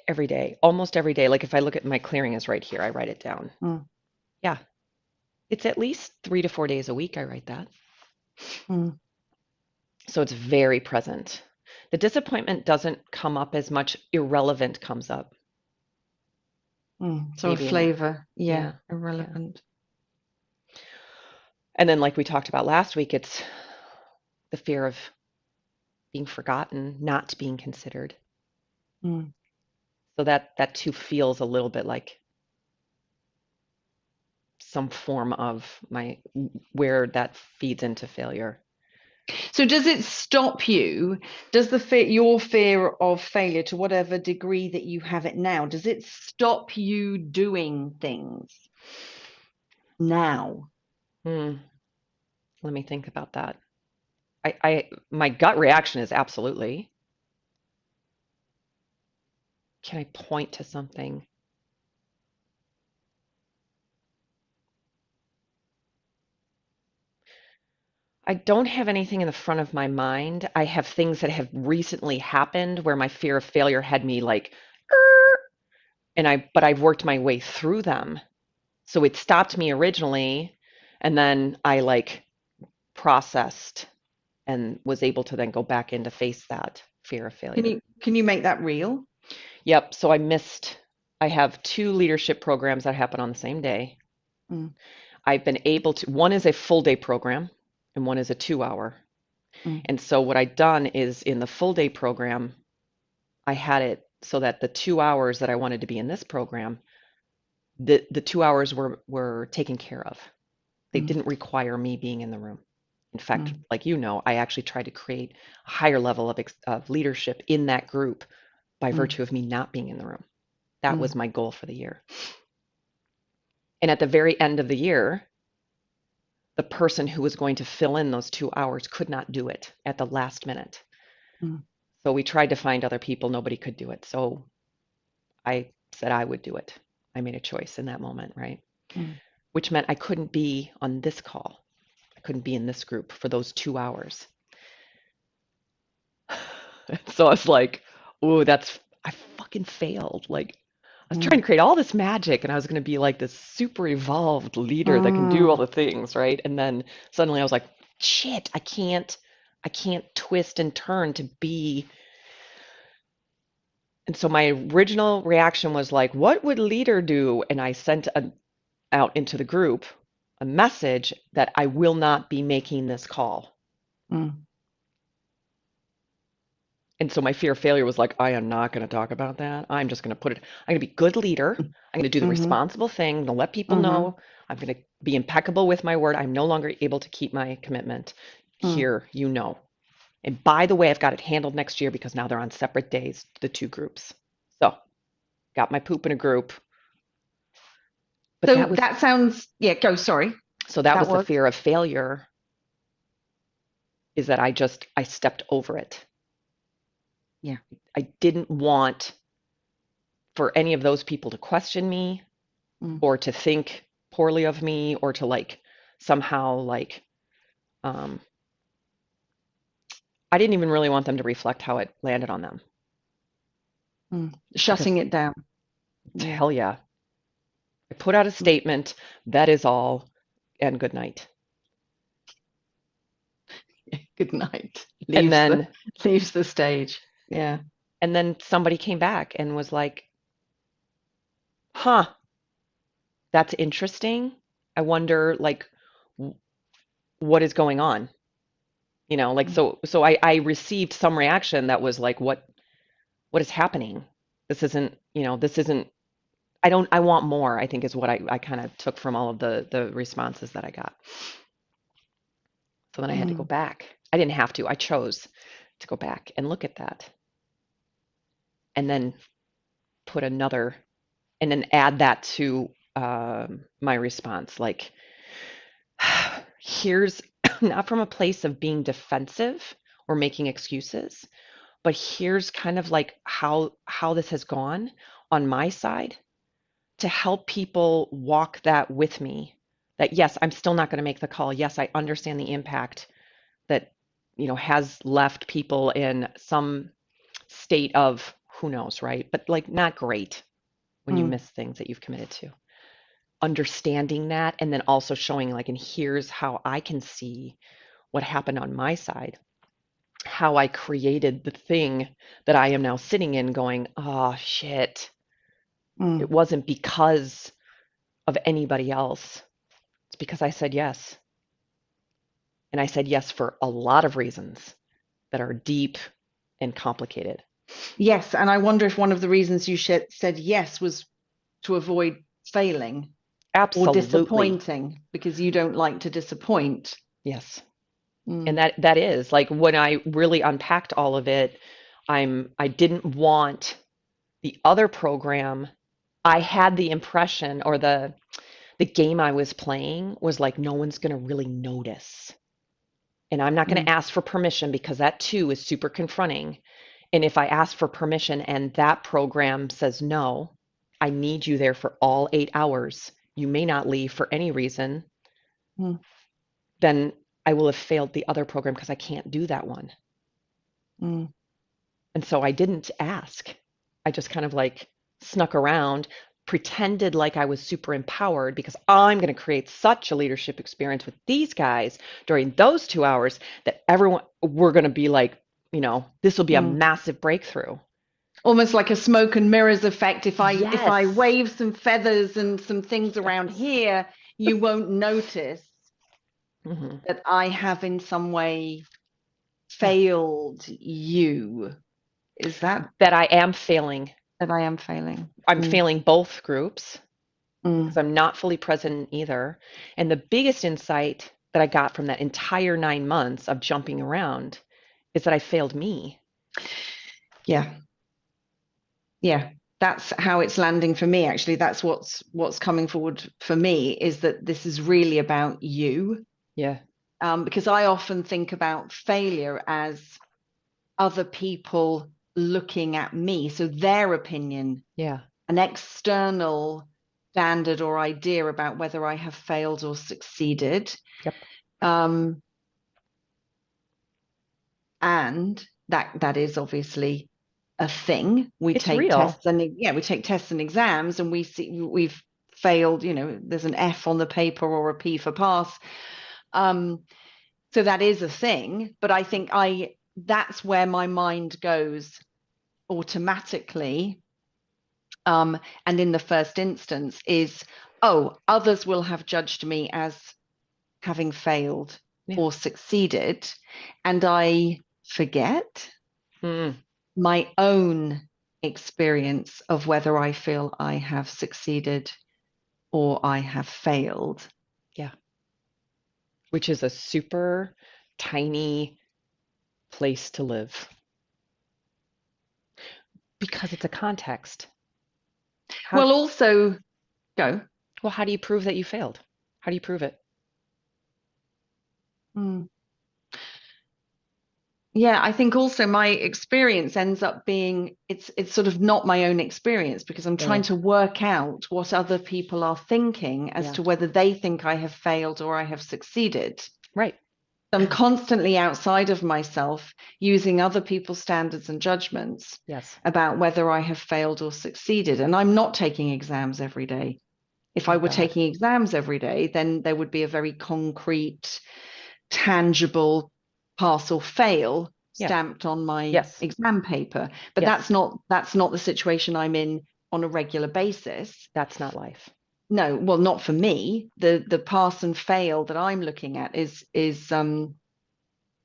Speaker 2: every day, almost every day. Like if I look at my clearing is right here, I write it down.
Speaker 1: mm,
Speaker 2: Yeah, it's at least 3 to 4 days a week I write that.
Speaker 1: mm,
Speaker 2: So it's very present. The disappointment doesn't come up as much, irrelevant comes up.
Speaker 1: mm. So a
Speaker 2: Maybe in,
Speaker 1: flavor, yeah,
Speaker 2: yeah, yeah.
Speaker 1: irrelevant.
Speaker 2: And then like we talked about last week, it's the fear of being forgotten, not being considered.
Speaker 1: Mm.
Speaker 2: So that too feels a little bit like some form of my where that feeds into failure.
Speaker 1: So does it stop you? Does your fear of failure, to whatever degree that you have it now, does it stop you doing things now?
Speaker 2: Hmm, let me think about that. I my gut reaction is absolutely. Can I point to something? I don't have anything in the front of my mind. I have things that have recently happened where my fear of failure had me like, "Er," but I've worked my way through them. So it stopped me originally, and then I like processed and was able to then go back in to face that fear of failure.
Speaker 1: Can you make that real?
Speaker 2: Yep. So I have two leadership programs that happen on the same day.
Speaker 1: Mm,
Speaker 2: I've been able to, one is a full day program and one is a 2 hour.
Speaker 1: mm,
Speaker 2: And so what I've done is in the full day program, I had it so that the 2 hours that I wanted to be in this program, the 2 hours were taken care of. They
Speaker 1: mm,
Speaker 2: didn't require me being in the room. In fact,
Speaker 1: mm,
Speaker 2: like I actually tried to create a higher level of leadership in that group by
Speaker 1: mm,
Speaker 2: virtue of me not being in the room. That was
Speaker 1: mm,
Speaker 2: my goal for the year. And at the very end of the year, the person who was going to fill in those 2 hours could not do it at the last minute.
Speaker 1: mm,
Speaker 2: So we tried to find other people. Nobody could do it. So I said I would do it. I made a choice in that moment, right?
Speaker 1: mm.
Speaker 2: Which meant I couldn't be on this call. I couldn't be in this group for those 2 hours. So I was like, oh, I fucking failed. Like, I was trying
Speaker 1: Mm.
Speaker 2: to create all this magic and I was going to be like this super evolved leader that can do all
Speaker 1: Mm.
Speaker 2: the things, right? And then suddenly I was like, shit, I can't twist and turn to be. And so my original reaction was like, what would leader do? And I sent out into the group a message that I will not be making this call.
Speaker 1: Mm.
Speaker 2: And so my fear of failure was like, I am not going to talk about that. I'm just going to I'm going to be good leader. I'm going to do the
Speaker 1: Mm-hmm.
Speaker 2: responsible thing. I'm going to let people
Speaker 1: Mm-hmm.
Speaker 2: know. I'm going to be impeccable with my word. I'm no longer able to keep my commitment.
Speaker 1: Mm.
Speaker 2: Here, you know. And by the way, I've got it handled next year because now they're on separate days, the two groups. So got my poop in a group. But
Speaker 1: So that sounds, yeah, go, sorry.
Speaker 2: that
Speaker 1: That
Speaker 2: was the
Speaker 1: was,
Speaker 2: fear of failure, is that I stepped over it.
Speaker 1: yeah.
Speaker 2: I didn't want for any of those people to question me
Speaker 1: Mm.
Speaker 2: or to think poorly of me or to like somehow like um I didn't even really want them to reflect how it landed on them
Speaker 1: Mm.
Speaker 2: because
Speaker 1: Shutting it down. Yeah.
Speaker 2: hell yeah. I put out a
Speaker 1: Mm.
Speaker 2: statement, that is all, and good night.
Speaker 1: Good night.
Speaker 2: And then
Speaker 1: Leaves the stage. Yeah.
Speaker 2: somebody came back and was like, "Huh, that's interesting. I wonder like what is going on?" You know, like
Speaker 1: Mm.
Speaker 2: I received some reaction that was like, what is happening? This isn't, this isn't I want more, I think is what I kind of took from all of the responses that I got. So then I had to go
Speaker 1: Mm.
Speaker 2: back. I didn't have to. I chose to go back and look at that and then put another and then add that to my response. Like, here's not from a place of being defensive or making excuses, but here's kind of like how this has gone on my side to help people walk that with me. That yes, I'm still not going to make the call. Yes, I understand the impact that has left people in some state of who knows, right? But like not great when you
Speaker 1: Mm.
Speaker 2: miss things that you've committed to. Understanding that and then also showing like, and here's how I can see what happened on my side, how I created the thing that I am now sitting in going, oh shit, it
Speaker 1: Mm.
Speaker 2: wasn't because of anybody else. It's because I said yes. And I said yes for a lot of reasons that are deep and complicated.
Speaker 1: Yes. And I wonder if one of the reasons you said yes was to avoid failing or
Speaker 2: Absolutely.
Speaker 1: disappointing because you don't like to disappoint.
Speaker 2: Yes. And
Speaker 1: Mm.
Speaker 2: that is like when I really unpacked all of it, I didn't want the other program. I had the impression or the game I was playing was like no one's going to really notice. And I'm not going to
Speaker 1: Mm.
Speaker 2: ask for permission because that too is super confronting. And if I ask for permission and that program says no, I need you there for all 8 hours. You may not leave for any reason.
Speaker 1: Mm.
Speaker 2: Then I will have failed the other program because I can't do that one.
Speaker 1: Mm.
Speaker 2: And so I didn't ask. I just kind of like snuck around, pretended like I was super empowered because I'm going to create such a leadership experience with these guys during those 2 hours that we're going to be like, this will be a
Speaker 1: Mm.
Speaker 2: massive breakthrough.
Speaker 1: Almost like a smoke and mirrors effect. If I
Speaker 2: Yes.
Speaker 1: wave some feathers and some things around
Speaker 2: Yes.
Speaker 1: here, you won't notice
Speaker 2: Hmm.
Speaker 1: that I have in some way
Speaker 2: Yeah.
Speaker 1: failed you. Is that
Speaker 2: That I am failing.
Speaker 1: I am failing?
Speaker 2: I'm
Speaker 1: Mm.
Speaker 2: failing both groups because
Speaker 1: Mm.
Speaker 2: I'm not fully present in either. And the biggest insight that I got from that entire 9 months of jumping around is that I failed me.
Speaker 1: Yeah. Yeah. That's how it's landing for me, actually. That's what's coming forward for me, is that this is really about you.
Speaker 2: Yeah.
Speaker 1: Because I often think about failure as other people looking at me. So their opinion,
Speaker 2: Yeah.
Speaker 1: an external standard or idea about whether I have failed or succeeded.
Speaker 2: Yep.
Speaker 1: Um, and that is obviously a thing. We
Speaker 2: It's
Speaker 1: take
Speaker 2: real.
Speaker 1: tests, and we take tests and exams, and we see we've failed. There's an F on the paper or a P for pass. So that is a thing. But I think that's where my mind goes automatically. And in the first instance is, oh, others will have judged me as having failed or succeeded, and I forget my own experience of whether I feel I have succeeded or I have failed.
Speaker 2: Yeah. Which is a super tiny place to live because it's a context.
Speaker 1: Well, also, go.
Speaker 2: Well, how do you prove that you failed? How do you prove it?
Speaker 1: Yeah, I think also my experience ends up being it's sort of not my own experience, because I'm trying to work out what other people are thinking as to whether they think I have failed or I have succeeded.
Speaker 2: Right.
Speaker 1: I'm constantly outside of myself, using other people's standards and judgments about whether I have failed or succeeded. And I'm not taking exams every day. If I were taking exams every day, then there would be a very concrete, tangible pass or fail stamped on my exam paper. But that's not the situation I'm in on a regular basis.
Speaker 2: That's not life.
Speaker 1: No, well, not for me. The pass and fail that I'm looking at is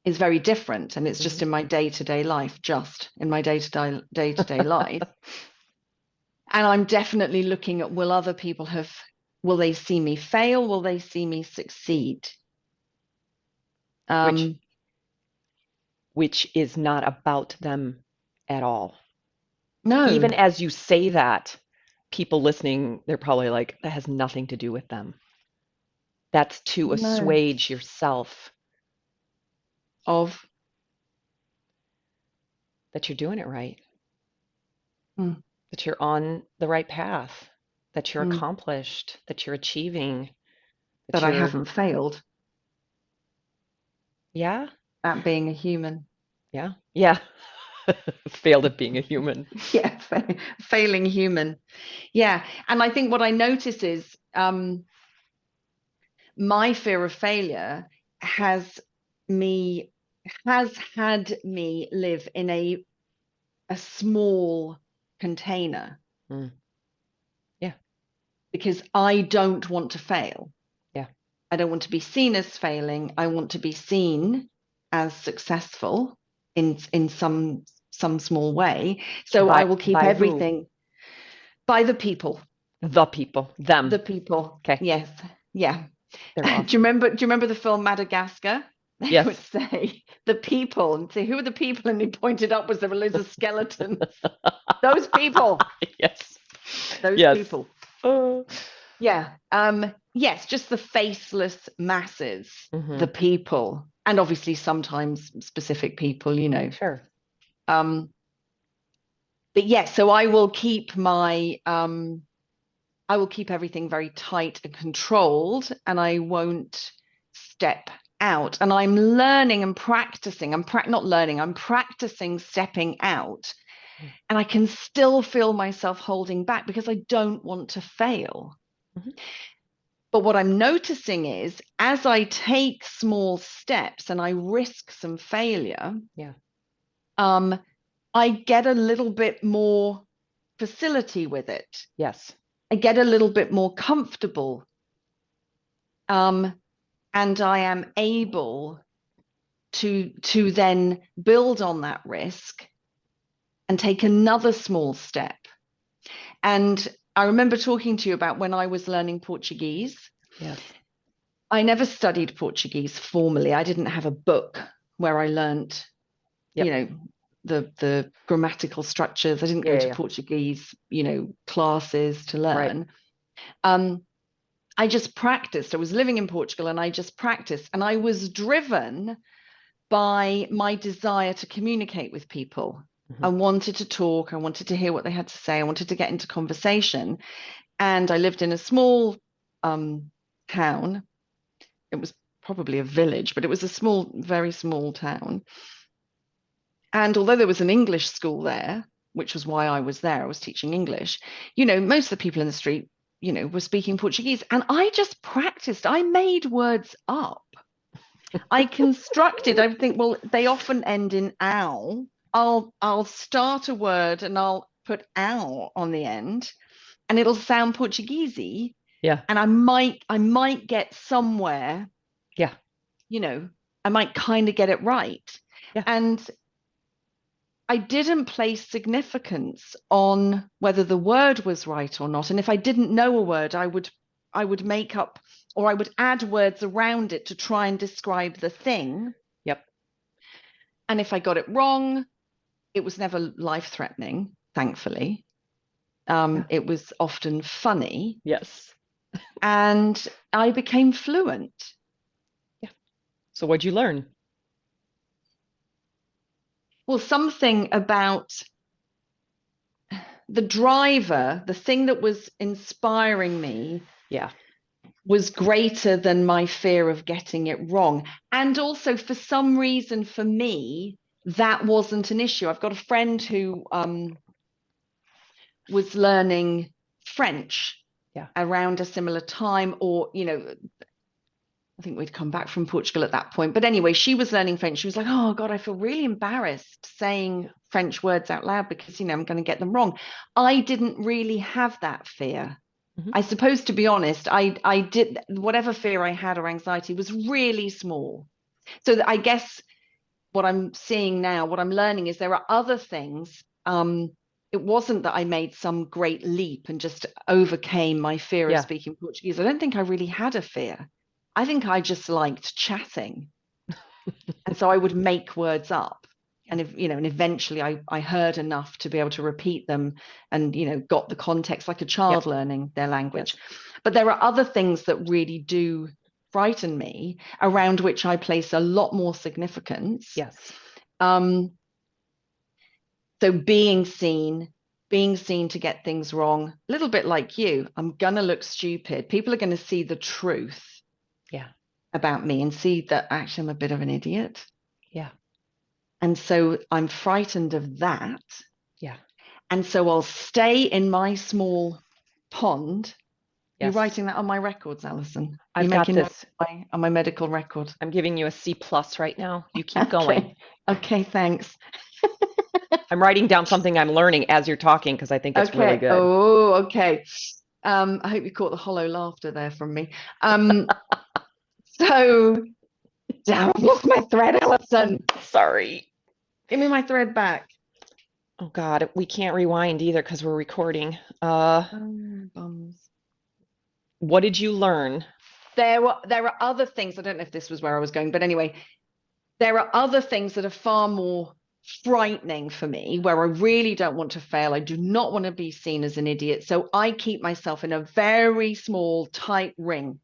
Speaker 1: very different, and it's just in my day-to-day life, life. And I'm definitely looking at, will they see me fail? Will they see me succeed?
Speaker 2: Which is not about them at all.
Speaker 1: No.
Speaker 2: Even as you say that, people listening, they're probably like, that has nothing to do with them. That's to assuage yourself
Speaker 1: of
Speaker 2: that you're doing it right, that you're on the right path, that you're accomplished, that you're achieving,
Speaker 1: that I haven't failed.
Speaker 2: Yeah.
Speaker 1: At being a human.
Speaker 2: Yeah. Yeah. Failed at being a human.
Speaker 1: Yeah, failing human. Yeah. And I think what I notice is my fear of failure has had me live in a small container.
Speaker 2: Yeah.
Speaker 1: Because I don't want to fail.
Speaker 2: Yeah.
Speaker 1: I don't want to be seen as failing. I want to be seen as successful in some small way. So I will keep everything by the people.
Speaker 2: The people. Them.
Speaker 1: The people.
Speaker 2: Okay.
Speaker 1: Yes. Yeah.
Speaker 2: Awesome.
Speaker 1: Do you remember the film Madagascar? They would say the people, and say, who are the people? And he pointed upwards, there were loads of skeletons. Those people.
Speaker 2: Yes.
Speaker 1: Those people. Yeah. Yes, just the faceless masses, the people, and obviously sometimes specific people,
Speaker 2: Sure.
Speaker 1: But yes, so I will keep everything very tight and controlled, and I won't step out. And I'm learning and practicing. I'm practicing stepping out. And I can still feel myself holding back because I don't want to fail. But what I'm noticing is, as I take small steps and I risk some failure, I get a little bit more facility with it.
Speaker 2: Yes.
Speaker 1: I get a little bit more comfortable. And I am able to then build on that risk and take another small step. And I remember talking to you about when I was learning Portuguese.
Speaker 2: Yes.
Speaker 1: I never studied Portuguese formally. I didn't have a book where I learned, the grammatical structures. I didn't go to Portuguese, classes to learn. Right. I just practiced. I was living in Portugal and I just practiced. And I was driven by my desire to communicate with people. I wanted to talk. I wanted to hear what they had to say. I wanted to get into conversation. And I lived in a small town. It was probably a village, but it was a small, very small town. And although there was an English school there, which was why I was there, I was teaching English, most of the people in the street, were speaking Portuguese. And I just practiced. I made words up. I think, well, they often end in ow. I'll start a word and I'll put ow on the end and it'll sound Portuguesey.
Speaker 2: Yeah.
Speaker 1: And I might get somewhere,
Speaker 2: Yeah.
Speaker 1: you know, I might kind of get it right.
Speaker 2: Yeah.
Speaker 1: And I didn't place significance on whether the word was right or not. And if I didn't know a word, I would make up or I would add words around it to try and describe the thing.
Speaker 2: Yep.
Speaker 1: And if I got it wrong, it was never life-threatening, thankfully.
Speaker 2: Yeah.
Speaker 1: It was often funny,
Speaker 2: Yes.
Speaker 1: and I became fluent.
Speaker 2: Yeah. So what'd you learn?
Speaker 1: Well, something about the driver, the thing that was inspiring me,
Speaker 2: Yeah.
Speaker 1: was greater than my fear of getting it wrong. And also, for some reason, for me, that wasn't an issue. I've got a friend who was learning French
Speaker 2: Yeah.
Speaker 1: around a similar time, or, I think we'd come back from Portugal at that point. But anyway, she was learning French. She was like, oh God, I feel really embarrassed saying French words out loud because, I'm going to get them wrong. I didn't really have that fear.
Speaker 2: Mhm.
Speaker 1: I suppose, to be honest, I did, whatever fear I had or anxiety was really small. So I guess what I'm seeing now, what I'm learning is there are other things. It wasn't that I made some great leap and just overcame my fear of
Speaker 2: Yeah.
Speaker 1: speaking Portuguese. I don't think I really had a fear. I think I just liked chatting. And so I would make words up.
Speaker 2: Yeah.
Speaker 1: And and eventually I heard enough to be able to repeat them and, got the context like a child
Speaker 2: Yep.
Speaker 1: learning their language.
Speaker 2: Yes.
Speaker 1: But there are other things that really do frighten me, around which I place a lot more significance.
Speaker 2: Yes.
Speaker 1: Um, so being seen to get things wrong, a little bit like you, I'm gonna look stupid. People are going to see the truth
Speaker 2: Yeah.
Speaker 1: about me and see that actually I'm a bit of an idiot.
Speaker 2: Yeah.
Speaker 1: And so I'm frightened of that.
Speaker 2: Yeah.
Speaker 1: And so I'll stay in my small pond. You're
Speaker 2: Yes.
Speaker 1: writing that on my records, Allison. You're
Speaker 2: I've got
Speaker 1: making notes
Speaker 2: this.
Speaker 1: on my medical record.
Speaker 2: I'm giving you a C plus right now. You keep going.
Speaker 1: Okay. Okay, thanks.
Speaker 2: I'm writing down something I'm learning as you're talking because I think it's really
Speaker 1: Okay.
Speaker 2: good.
Speaker 1: Oh, okay. I hope you caught the hollow laughter there from me. So damn, I've lost my thread, Allison.
Speaker 2: Sorry.
Speaker 1: Give me my thread back.
Speaker 2: Oh God, we can't rewind either because we're recording.
Speaker 1: Bums.
Speaker 2: What did you learn?
Speaker 1: There are other things. I don't know if this was where I was going, but anyway, there are other things that are far more frightening for me, where I really don't want to fail. I do not want to be seen as an idiot. So I keep myself in a very small, tight ring.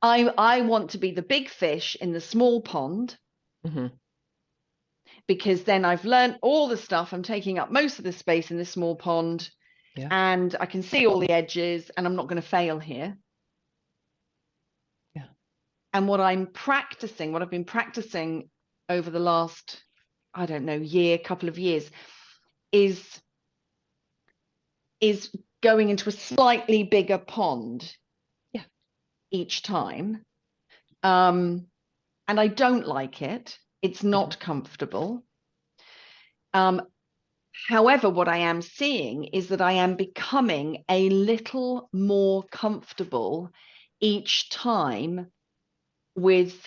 Speaker 1: I want to be the big fish in the small pond,
Speaker 2: Hmm.
Speaker 1: because then I've learned all the stuff. I'm taking up most of the space in this small pond,
Speaker 2: Yeah.
Speaker 1: and I can see all the edges, and I'm not going to fail here.
Speaker 2: Yeah.
Speaker 1: And what I've been practicing over the last, I don't know, couple of years, is going into a slightly bigger pond
Speaker 2: Yeah.
Speaker 1: each time. And I don't like it. It's
Speaker 2: Hmm.
Speaker 1: not comfortable. However, what I am seeing is that I am becoming a little more comfortable each time with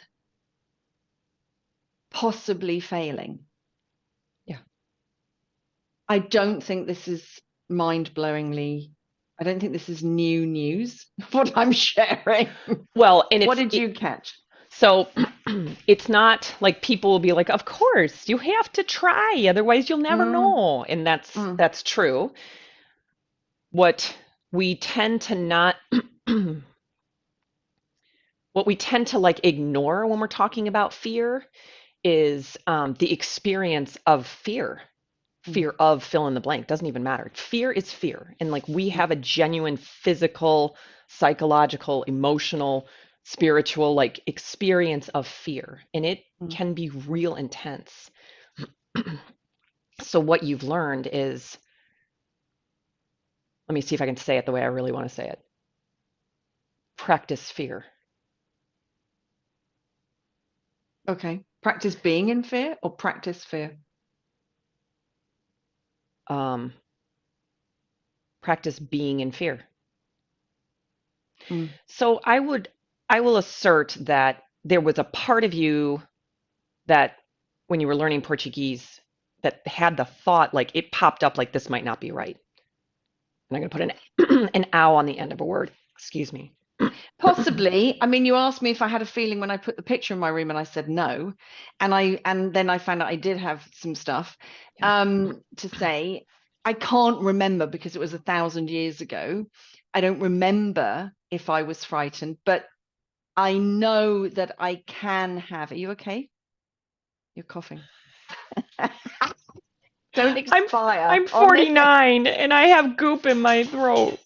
Speaker 1: possibly failing.
Speaker 2: Yeah.
Speaker 1: I don't think this is mind-blowingly, I don't think this is new news, what I'm sharing.
Speaker 2: Well, and
Speaker 1: What did you catch?
Speaker 2: so it's not like people will be like, of course, you have to try, otherwise you'll never
Speaker 1: Mm,
Speaker 2: know. And that's
Speaker 1: mm,
Speaker 2: that's true. What we tend to not what we tend to like ignore when we're talking about fear is the experience of fear.
Speaker 1: mm,
Speaker 2: Fear of fill in the blank doesn't even matter. Fear is fear. And like we
Speaker 1: mm,
Speaker 2: have a genuine physical, psychological, emotional, spiritual like experience of fear. And it
Speaker 1: mm,
Speaker 2: can be real intense. So what you've learned is, let me see if I can say it the way I really want to say it. Practice fear.
Speaker 1: Okay. Practice being in fear or practice fear?
Speaker 2: Um, Practice being in fear.
Speaker 1: Mm.
Speaker 2: So I will assert that there was a part of you that when you were learning Portuguese that had the thought, like it popped up like this might not be right. And I'm going to put an ow on the end of a word. Excuse me.
Speaker 1: Possibly. I mean, you asked me if I had a feeling when I put the picture in my room, and I said no. And then I found out I did have some stuff
Speaker 2: Yeah.
Speaker 1: to say. I can't remember because it was 1,000 years ago. I don't remember if I was frightened, but I know that I can have. Are you okay? You're coughing. Don't
Speaker 2: I'm
Speaker 1: expire
Speaker 2: I'm
Speaker 1: on this.
Speaker 2: 49 and I have goop in my throat.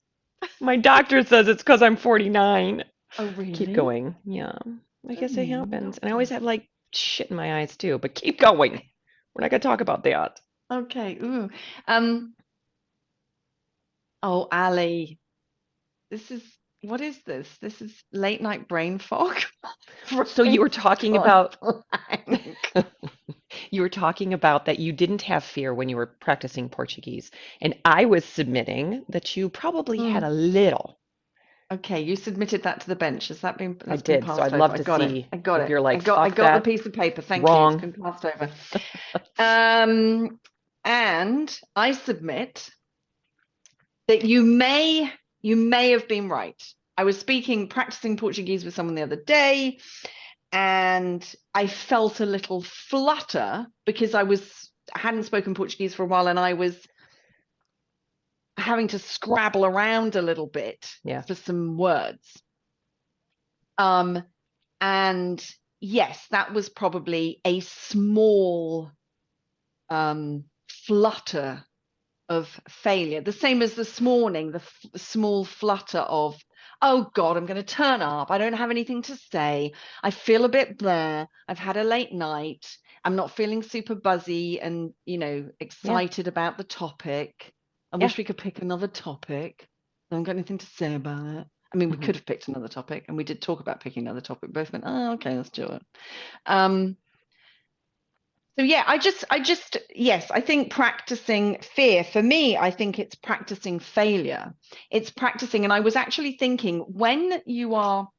Speaker 2: My doctor says it's because I'm 49.
Speaker 1: Oh,
Speaker 2: Keep
Speaker 1: really?
Speaker 2: going. Yeah. I
Speaker 1: Don't
Speaker 2: guess it
Speaker 1: name the
Speaker 2: happens. And I always
Speaker 1: doctor.
Speaker 2: have like shit in my eyes too, but keep going. We're not going to talk about that.
Speaker 1: Okay. Ooh. Um. Oh, Ali. This is what is this? This is late night brain fog.
Speaker 2: So you were
Speaker 1: Brain's
Speaker 2: talking
Speaker 1: gone
Speaker 2: about
Speaker 1: blank.
Speaker 2: you were talking about that you didn't have fear when you were practicing Portuguese, and I was submitting that you probably had
Speaker 1: Mm.
Speaker 2: a little.
Speaker 1: Okay, you submitted that to the bench.
Speaker 2: I
Speaker 1: That's been
Speaker 2: did, so
Speaker 1: passed
Speaker 2: I'd
Speaker 1: over.
Speaker 2: love
Speaker 1: I
Speaker 2: to
Speaker 1: got it.
Speaker 2: see
Speaker 1: I got
Speaker 2: if
Speaker 1: it.
Speaker 2: you're
Speaker 1: I
Speaker 2: like,
Speaker 1: got I
Speaker 2: fuck
Speaker 1: got the
Speaker 2: that,
Speaker 1: piece of paper. Thank you. It's
Speaker 2: wrong.
Speaker 1: been passed over. Um, and I submit that you may have been right. I was practicing Portuguese with someone the other day, and I felt a little flutter because I hadn't spoken Portuguese for a while, and I was having to scrabble around a little bit
Speaker 2: Yeah.
Speaker 1: for some words. Um, and yes, that was probably a small flutter of failure. The same as this morning, the small flutter of, oh God, I'm going to turn up. I don't have anything to say. I feel a bit bleh. I've had a late night. I'm not feeling super buzzy and,
Speaker 2: Yeah.
Speaker 1: excited about the topic. I
Speaker 2: Yeah.
Speaker 1: wish we could pick another topic. I haven't got anything to say about it. I mean, we
Speaker 2: Hmm.
Speaker 1: could have picked another topic, and we did talk about picking another topic. Both went, oh, okay, let's do it. Um, so yeah, yes, I think practicing fear for me, I think it's practicing failure. It's practicing, and I was actually thinking when you are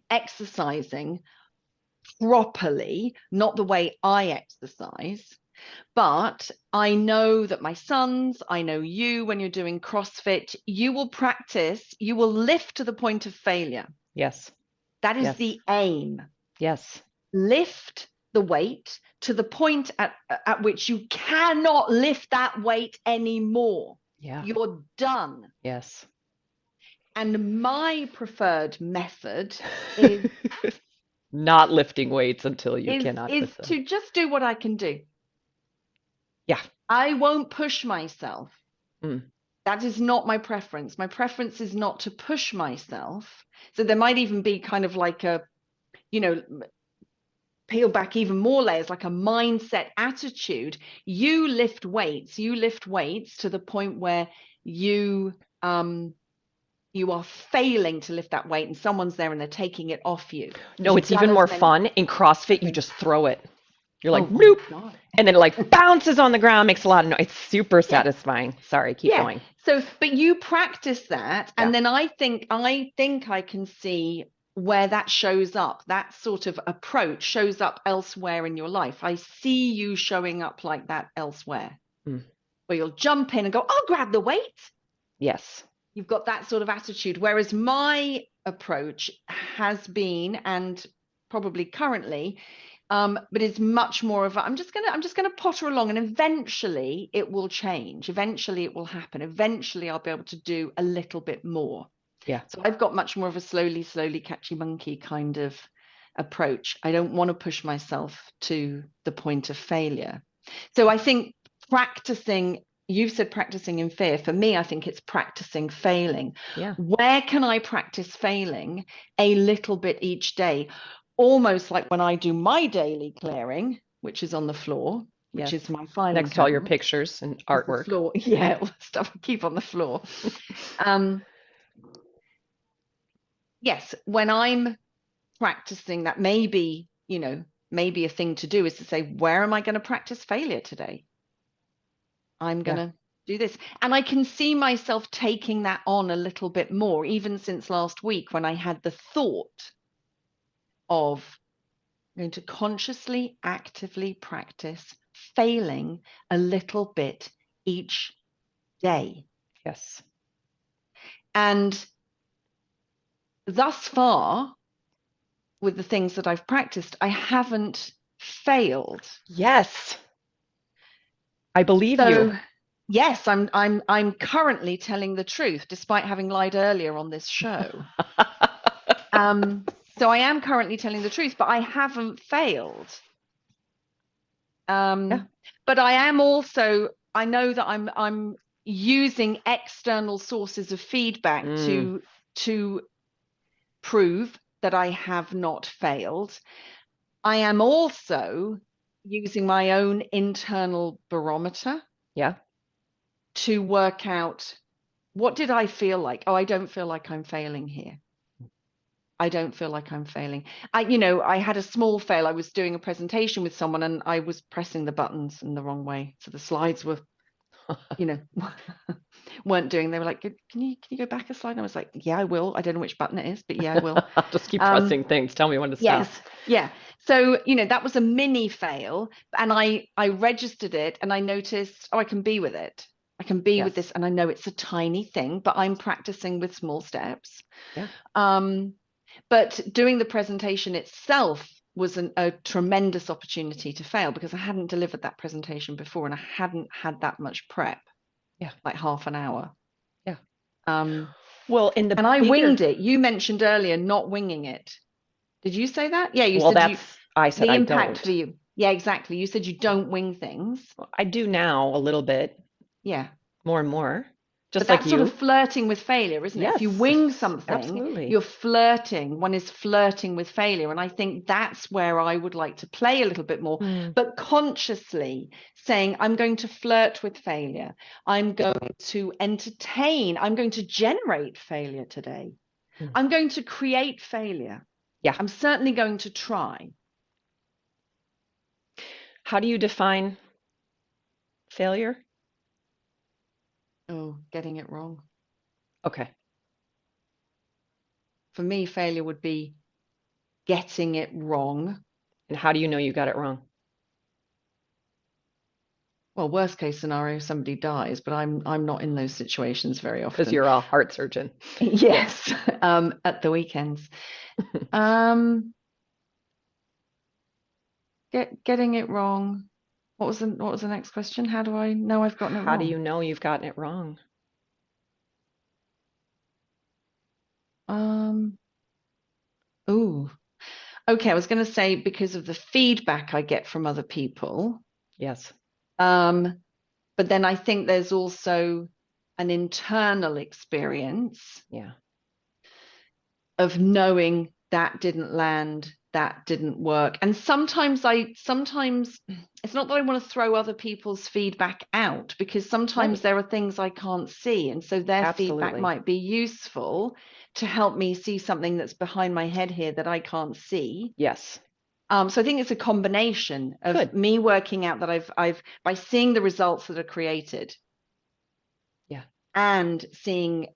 Speaker 1: exercising properly, not the way I exercise, but I know that my sons, I know you, when you're doing CrossFit, you will practice, you will lift to the point of failure.
Speaker 2: Yes.
Speaker 1: That is
Speaker 2: Yes.
Speaker 1: the aim.
Speaker 2: Yes.
Speaker 1: Lift the weight to the point at which you cannot lift that weight anymore.
Speaker 2: Yeah.
Speaker 1: You're done.
Speaker 2: Yes.
Speaker 1: And my preferred method is
Speaker 2: Not lifting weights until you
Speaker 1: is
Speaker 2: cannot
Speaker 1: is
Speaker 2: lift them.
Speaker 1: to just do what I can do.
Speaker 2: Yeah.
Speaker 1: I won't push myself.
Speaker 2: Mm.
Speaker 1: That is not my preference. My preference is not to push myself. So there might even be kind of like a, you know, peel back even more layers, like a mindset attitude. You lift weights to the point where you you are failing to lift that weight, and someone's there and they're taking it off you because
Speaker 2: No,
Speaker 1: you've
Speaker 2: it's
Speaker 1: done
Speaker 2: even
Speaker 1: as
Speaker 2: more
Speaker 1: many.
Speaker 2: fun. In CrossFit, you
Speaker 1: Okay.
Speaker 2: just throw it. You're
Speaker 1: Oh
Speaker 2: like,
Speaker 1: my
Speaker 2: bloop,
Speaker 1: God.
Speaker 2: and then it like bounces on the ground, makes a lot of noise. It's super
Speaker 1: Yeah.
Speaker 2: satisfying. Sorry, keep
Speaker 1: Yeah.
Speaker 2: going.
Speaker 1: So, but you practice that,
Speaker 2: Yeah.
Speaker 1: and then I think I can see where that shows up. That sort of approach shows up elsewhere in your life. I see you showing up like that elsewhere,
Speaker 2: Mm.
Speaker 1: where you'll jump in and go, "I'll grab the weight."
Speaker 2: Yes.
Speaker 1: You've got that sort of attitude. Whereas my approach has been, and probably currently, but it's much more of a, I'm just gonna potter along, and eventually it will change. Eventually it will happen. Eventually I'll be able to do a little bit more.
Speaker 2: Yeah.
Speaker 1: So I've got much more of a slowly catchy monkey kind of approach. I don't want to push myself to the point of failure. So I think practicing, you've said practicing in fear. For me, I think it's practicing failing.
Speaker 2: Yeah.
Speaker 1: Where can I practice failing a little bit each day? Almost like when I do my daily clearing, which is on the floor. which
Speaker 2: Yes.
Speaker 1: is my filing
Speaker 2: Next to all your
Speaker 1: cabinet,
Speaker 2: pictures and
Speaker 1: is the
Speaker 2: artwork.
Speaker 1: floor. Yeah, all the stuff I keep on the floor. Um, yes, when I'm practicing that, maybe, maybe a thing to do is to say, where am I going to practice failure today? I'm going
Speaker 2: Yeah.
Speaker 1: to do this. And I can see myself taking that on a little bit more, even since last week when I had the thought of going to consciously, actively practice failing a little bit each day.
Speaker 2: Yes.
Speaker 1: And thus far, with the things that I've practiced, I haven't failed.
Speaker 2: Yes. I believe you.
Speaker 1: So yes, I'm currently telling the truth, despite having lied earlier on this show. So I am currently telling the truth, but I haven't failed.
Speaker 2: Yeah.
Speaker 1: But I am also, I know that I'm using external sources of feedback
Speaker 2: Mm.
Speaker 1: to prove that I have not failed. I am also using my own internal barometer
Speaker 2: Yeah.
Speaker 1: to work out, what did I feel like? Oh, I don't feel like I'm failing here. I don't feel like I'm failing. I had a small fail. I was doing a presentation with someone and I was pressing the buttons in the wrong way. So the slides were, you know, weren't doing. They were like, can you go back a slide? And I was like, yeah, I will. I don't know which button it is, but yeah, I will.
Speaker 2: Just keep
Speaker 1: Um,
Speaker 2: pressing things. Tell me when to
Speaker 1: yes,
Speaker 2: stop.
Speaker 1: yeah. So, that was a mini fail, and I registered it and I noticed, oh, I can be with it. I can be with
Speaker 2: Yes.
Speaker 1: this, and I know it's a tiny thing, but I'm practicing with small steps.
Speaker 2: Yeah.
Speaker 1: Um, but doing the presentation itself was a tremendous opportunity to fail because I hadn't delivered that presentation before and I hadn't had that much prep,
Speaker 2: Yeah.
Speaker 1: like half an hour.
Speaker 2: Yeah.
Speaker 1: Um,
Speaker 2: Well, in the
Speaker 1: and I
Speaker 2: bigger,
Speaker 1: winged it. You mentioned earlier not winging it. Did you say that? Yeah, you
Speaker 2: well,
Speaker 1: said
Speaker 2: I said
Speaker 1: the
Speaker 2: I
Speaker 1: impact for
Speaker 2: don't.
Speaker 1: you. Yeah, exactly. You said you don't wing things.
Speaker 2: I do now a little bit,
Speaker 1: Yeah.
Speaker 2: more and more,
Speaker 1: But
Speaker 2: just like
Speaker 1: that's sort of
Speaker 2: you.
Speaker 1: flirting with failure, isn't it? If you
Speaker 2: Yes,
Speaker 1: wing something,
Speaker 2: absolutely.
Speaker 1: you're flirting. One is flirting with failure. And I think that's where I would like to play a little bit more,
Speaker 2: Mm.
Speaker 1: but consciously saying, I'm going to flirt with failure. I'm going to entertain. I'm going to generate failure today.
Speaker 2: Mm.
Speaker 1: I'm going to create failure.
Speaker 2: Yeah.
Speaker 1: I'm certainly going to try.
Speaker 2: How do you define failure?
Speaker 1: Oh, getting it wrong.
Speaker 2: Okay.
Speaker 1: For me, failure would be getting it wrong.
Speaker 2: And how do you know you got it wrong?
Speaker 1: Well, worst case scenario, somebody dies, but I'm not in those situations very
Speaker 2: Because
Speaker 1: often.
Speaker 2: you're a heart surgeon. Yes.
Speaker 1: Yes, at the weekends. Um, getting it wrong. What was the next question? How do I know I've gotten it
Speaker 2: How do you
Speaker 1: wrong?
Speaker 2: know you've gotten it wrong?
Speaker 1: Um, ooh, okay. I was going to say because of the feedback I get from other people.
Speaker 2: Yes.
Speaker 1: Um, but then I think there's also an internal experience
Speaker 2: Yeah.
Speaker 1: of knowing that didn't land, that didn't work. And sometimes it's not that I want to throw other people's feedback out because sometimes
Speaker 2: Right.
Speaker 1: there are things I can't see. And so their feedback
Speaker 2: Absolutely.
Speaker 1: might be useful to help me see something that's behind my head here that I can't see.
Speaker 2: Yes.
Speaker 1: So I think it's a combination of
Speaker 2: Good.
Speaker 1: me working out that I've by seeing the results that are created
Speaker 2: Yeah.
Speaker 1: and seeing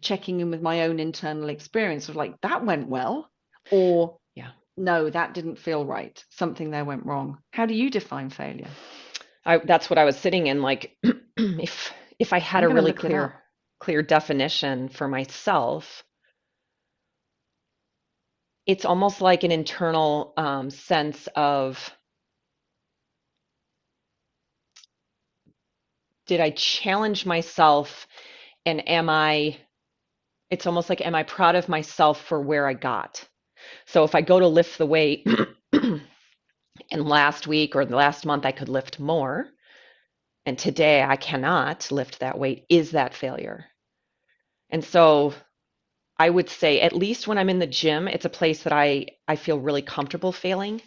Speaker 1: checking in with my own internal experience of like that went well or
Speaker 2: Yeah.
Speaker 1: no, that didn't feel right, something there went wrong. How do you define failure?
Speaker 2: That's what I was sitting in like if I had
Speaker 1: I'm
Speaker 2: a
Speaker 1: going to
Speaker 2: really
Speaker 1: look it
Speaker 2: clear
Speaker 1: up.
Speaker 2: definition for myself, it's almost like an internal sense of, did I challenge myself, and it's almost like, am I proud of myself for where I got? So if I go to lift the weight and last week or the last month I could lift more, and today I cannot lift that weight, is that failure? And so I would say, at least when I'm in the gym, it's a place that I feel really comfortable failing.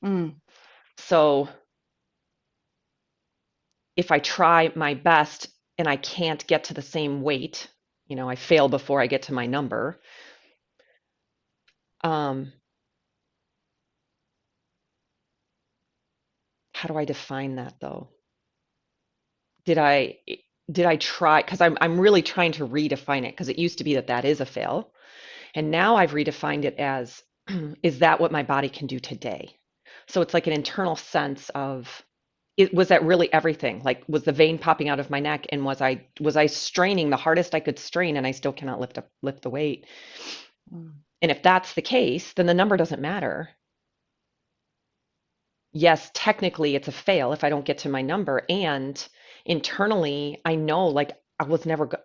Speaker 1: Mm,
Speaker 2: So if I try my best and I can't get to the same weight, I fail before I get to my number. Um, how do I define that though? Did I did I try? Because I'm really trying to redefine it because it used to be that that is a fail, and now I've redefined it as is that what my body can do today? So it's like an internal sense of was that really everything? Like was the vein popping out of my neck and was I straining the hardest I could strain and I still cannot lift the weight?
Speaker 1: Mm.
Speaker 2: And if that's the case, then the number doesn't matter. Yes, technically it's a fail if I don't get to my number. And internally, I know like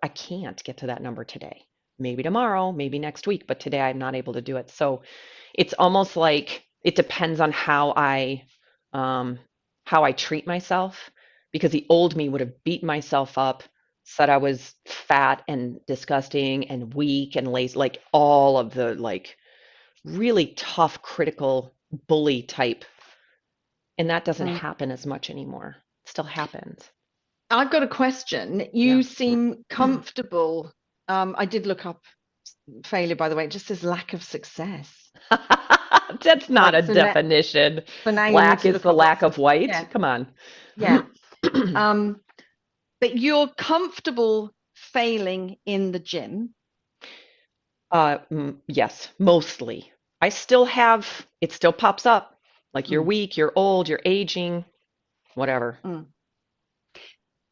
Speaker 2: I can't get to that number today. Maybe tomorrow, maybe next week, but today I'm not able to do it. So it's almost like it depends on um, how I treat myself, because the old me would have beat myself up, said I was fat and disgusting and weak and lazy, like all of the like really tough, critical bully type, and that doesn't
Speaker 1: Mm.
Speaker 2: happen as much anymore. It still happens.
Speaker 1: I've got a question.
Speaker 2: Yeah.
Speaker 1: You seem comfortable. I did look up failure, by the way. It just says lack of success.
Speaker 2: That's not
Speaker 1: Like
Speaker 2: a
Speaker 1: so now,
Speaker 2: definition.
Speaker 1: so now you need
Speaker 2: Black
Speaker 1: to
Speaker 2: is
Speaker 1: look
Speaker 2: the
Speaker 1: up what
Speaker 2: lack of white.
Speaker 1: yeah,
Speaker 2: Come on.
Speaker 1: yeah. Um, but you're comfortable failing in the gym.
Speaker 2: Yes, mostly. It still pops up. Like you're
Speaker 1: Mm,
Speaker 2: weak, you're old, you're aging, whatever.
Speaker 1: mm.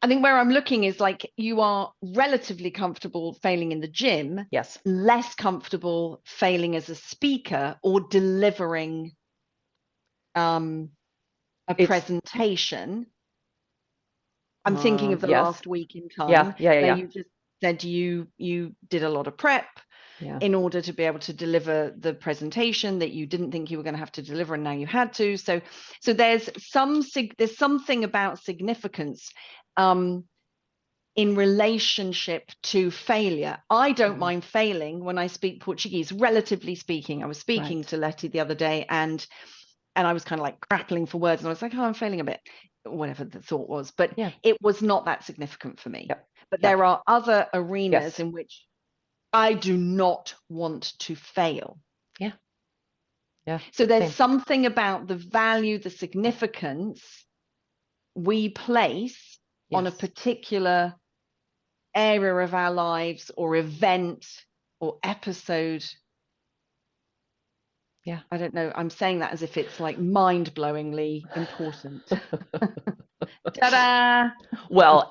Speaker 1: I think where I'm looking is like you are relatively comfortable failing in the gym,
Speaker 2: Yes.
Speaker 1: less comfortable failing as a speaker or delivering um, a
Speaker 2: It's,
Speaker 1: presentation. I'm thinking of the
Speaker 2: yes.
Speaker 1: last week in
Speaker 2: Yeah,
Speaker 1: time
Speaker 2: yeah, yeah,
Speaker 1: where
Speaker 2: yeah.
Speaker 1: you just said you did a lot of prep
Speaker 2: Yeah.
Speaker 1: in order to be able to deliver the presentation that you didn't think you were going to have to deliver, and now you had to. So there's something about significance in relationship to failure. I don't
Speaker 2: Mhm.
Speaker 1: mind failing when I speak Portuguese, relatively speaking. I was speaking
Speaker 2: Right.
Speaker 1: to Letty the other day, and I was kind of like grappling for words, and I was like, oh, I'm failing a bit, whatever the thought was, but
Speaker 2: Yeah.
Speaker 1: it was not that significant for me.
Speaker 2: Yep.
Speaker 1: But
Speaker 2: Yep.
Speaker 1: there are other arenas
Speaker 2: Yes.
Speaker 1: in which I do not want to fail.
Speaker 2: Yeah. Yeah.
Speaker 1: So there's
Speaker 2: Same.
Speaker 1: something about the value, the significance we place on a
Speaker 2: Yes.
Speaker 1: particular area of our lives or event or episode.
Speaker 2: Yeah.
Speaker 1: I don't know. I'm saying that as if it's like mind-blowingly important. Ta-da!
Speaker 2: Well,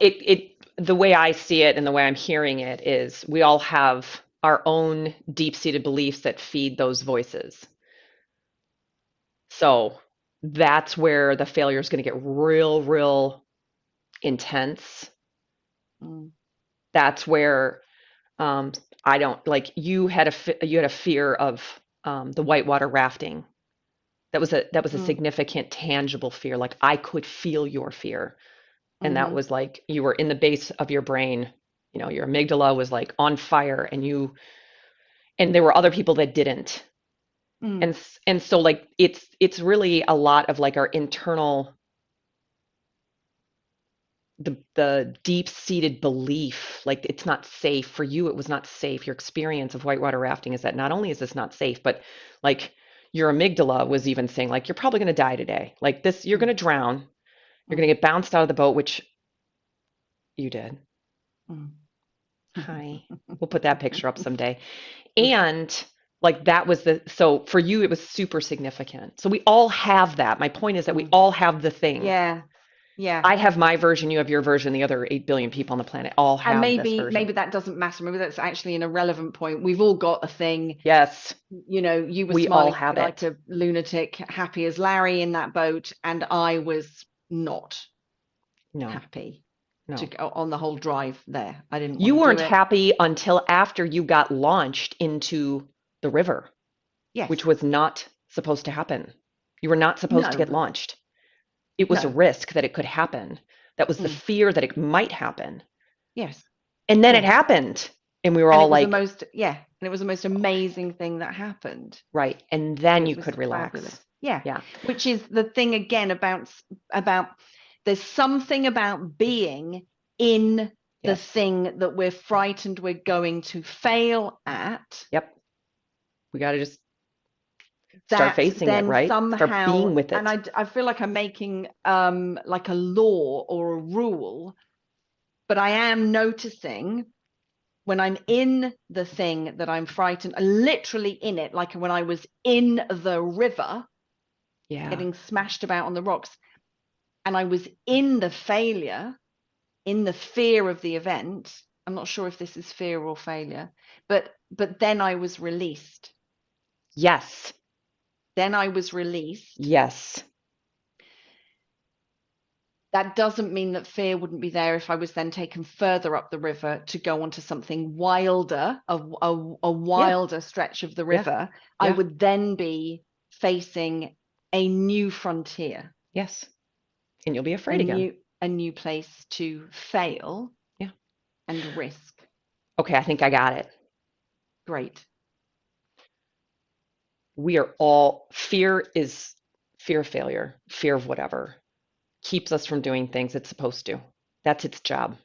Speaker 2: the way I see it and the way I'm hearing it is we all have our own deep-seated beliefs that feed those voices. So that's where the failure is going to get real, real intense.
Speaker 1: Mm,
Speaker 2: That's where um, I don't like you had a fear of the whitewater rafting. That was a
Speaker 1: mm,
Speaker 2: significant, tangible fear. Like I could feel your fear. And that
Speaker 1: mm-hmm,
Speaker 2: was like you were in the base of your brain, your amygdala was like on fire, and there were other people that didn't.
Speaker 1: mm,
Speaker 2: And so like it's really a lot of like our internal, the deep-seated belief, like it's not safe for you. It was not safe. Your experience of whitewater rafting is that not only is this not safe, but like your amygdala was even saying like you're probably going to die today. Like this, you're going
Speaker 1: mm,
Speaker 2: to drown. You're going
Speaker 1: mm,
Speaker 2: to get bounced out of the boat, which you did.
Speaker 1: mm.
Speaker 2: Hi. We'll put that picture up someday. And like that was so for you, it was super significant. So we all have that. My point is that we
Speaker 1: Mm.
Speaker 2: all have the thing.
Speaker 1: Yeah, yeah.
Speaker 2: I have my version, you have your version, the other 8 billion people on the planet all
Speaker 1: And
Speaker 2: have this
Speaker 1: maybe
Speaker 2: version.
Speaker 1: that doesn't matter. Maybe that's actually an irrelevant point. We've all got a thing.
Speaker 2: Yes,
Speaker 1: You were
Speaker 2: we all
Speaker 1: smiling
Speaker 2: have
Speaker 1: like
Speaker 2: it.
Speaker 1: a lunatic, happy as Larry in that boat, and I was not
Speaker 2: No,
Speaker 1: happy to
Speaker 2: no.
Speaker 1: go on the whole drive there. I didn't want
Speaker 2: You
Speaker 1: to do
Speaker 2: weren't
Speaker 1: it.
Speaker 2: happy until after you got launched into the river,
Speaker 1: Yes.
Speaker 2: which was not supposed to happen. You were not supposed to get
Speaker 1: No.
Speaker 2: launched. It was a
Speaker 1: No.
Speaker 2: risk that it could happen. That was the
Speaker 1: Mm.
Speaker 2: fear that it might happen.
Speaker 1: Yes.
Speaker 2: And then it
Speaker 1: Yes.
Speaker 2: happened. And we were
Speaker 1: And
Speaker 2: all
Speaker 1: it was
Speaker 2: like,
Speaker 1: and it was the most amazing thing that happened.
Speaker 2: right. And then
Speaker 1: It
Speaker 2: you
Speaker 1: was
Speaker 2: could relax.
Speaker 1: fabulous. Yeah.
Speaker 2: Yeah.
Speaker 1: Which is the thing again about There's something about being in the
Speaker 2: Yes.
Speaker 1: thing that we're frightened we're going to fail at.
Speaker 2: Yep. We got to just start
Speaker 1: That
Speaker 2: facing it,
Speaker 1: then
Speaker 2: right? Start
Speaker 1: somehow,
Speaker 2: being with
Speaker 1: and
Speaker 2: it.
Speaker 1: I feel like I'm making like a law or a rule, but I am noticing when I'm in the thing that I'm frightened, literally in it, like when I was in the river
Speaker 2: Yeah.
Speaker 1: getting smashed about on the rocks, and I was in the failure, in the fear of the event. I'm not sure if this is fear or failure, but then I was released.
Speaker 2: Yes.
Speaker 1: Then I was released.
Speaker 2: Yes.
Speaker 1: That doesn't mean that fear wouldn't be there if I was then taken further up the river to go onto something wilder, a
Speaker 2: Yeah.
Speaker 1: wilder stretch of the
Speaker 2: Yeah.
Speaker 1: river. I
Speaker 2: Yeah.
Speaker 1: would then be facing a new frontier,
Speaker 2: Yes. And you'll be afraid again.
Speaker 1: a new place to fail
Speaker 2: Yeah.
Speaker 1: and risk.
Speaker 2: Okay, I think I got it.
Speaker 1: Great.
Speaker 2: We are all, fear is fear of failure, fear of whatever, keeps us from doing things it's supposed to. That's its job.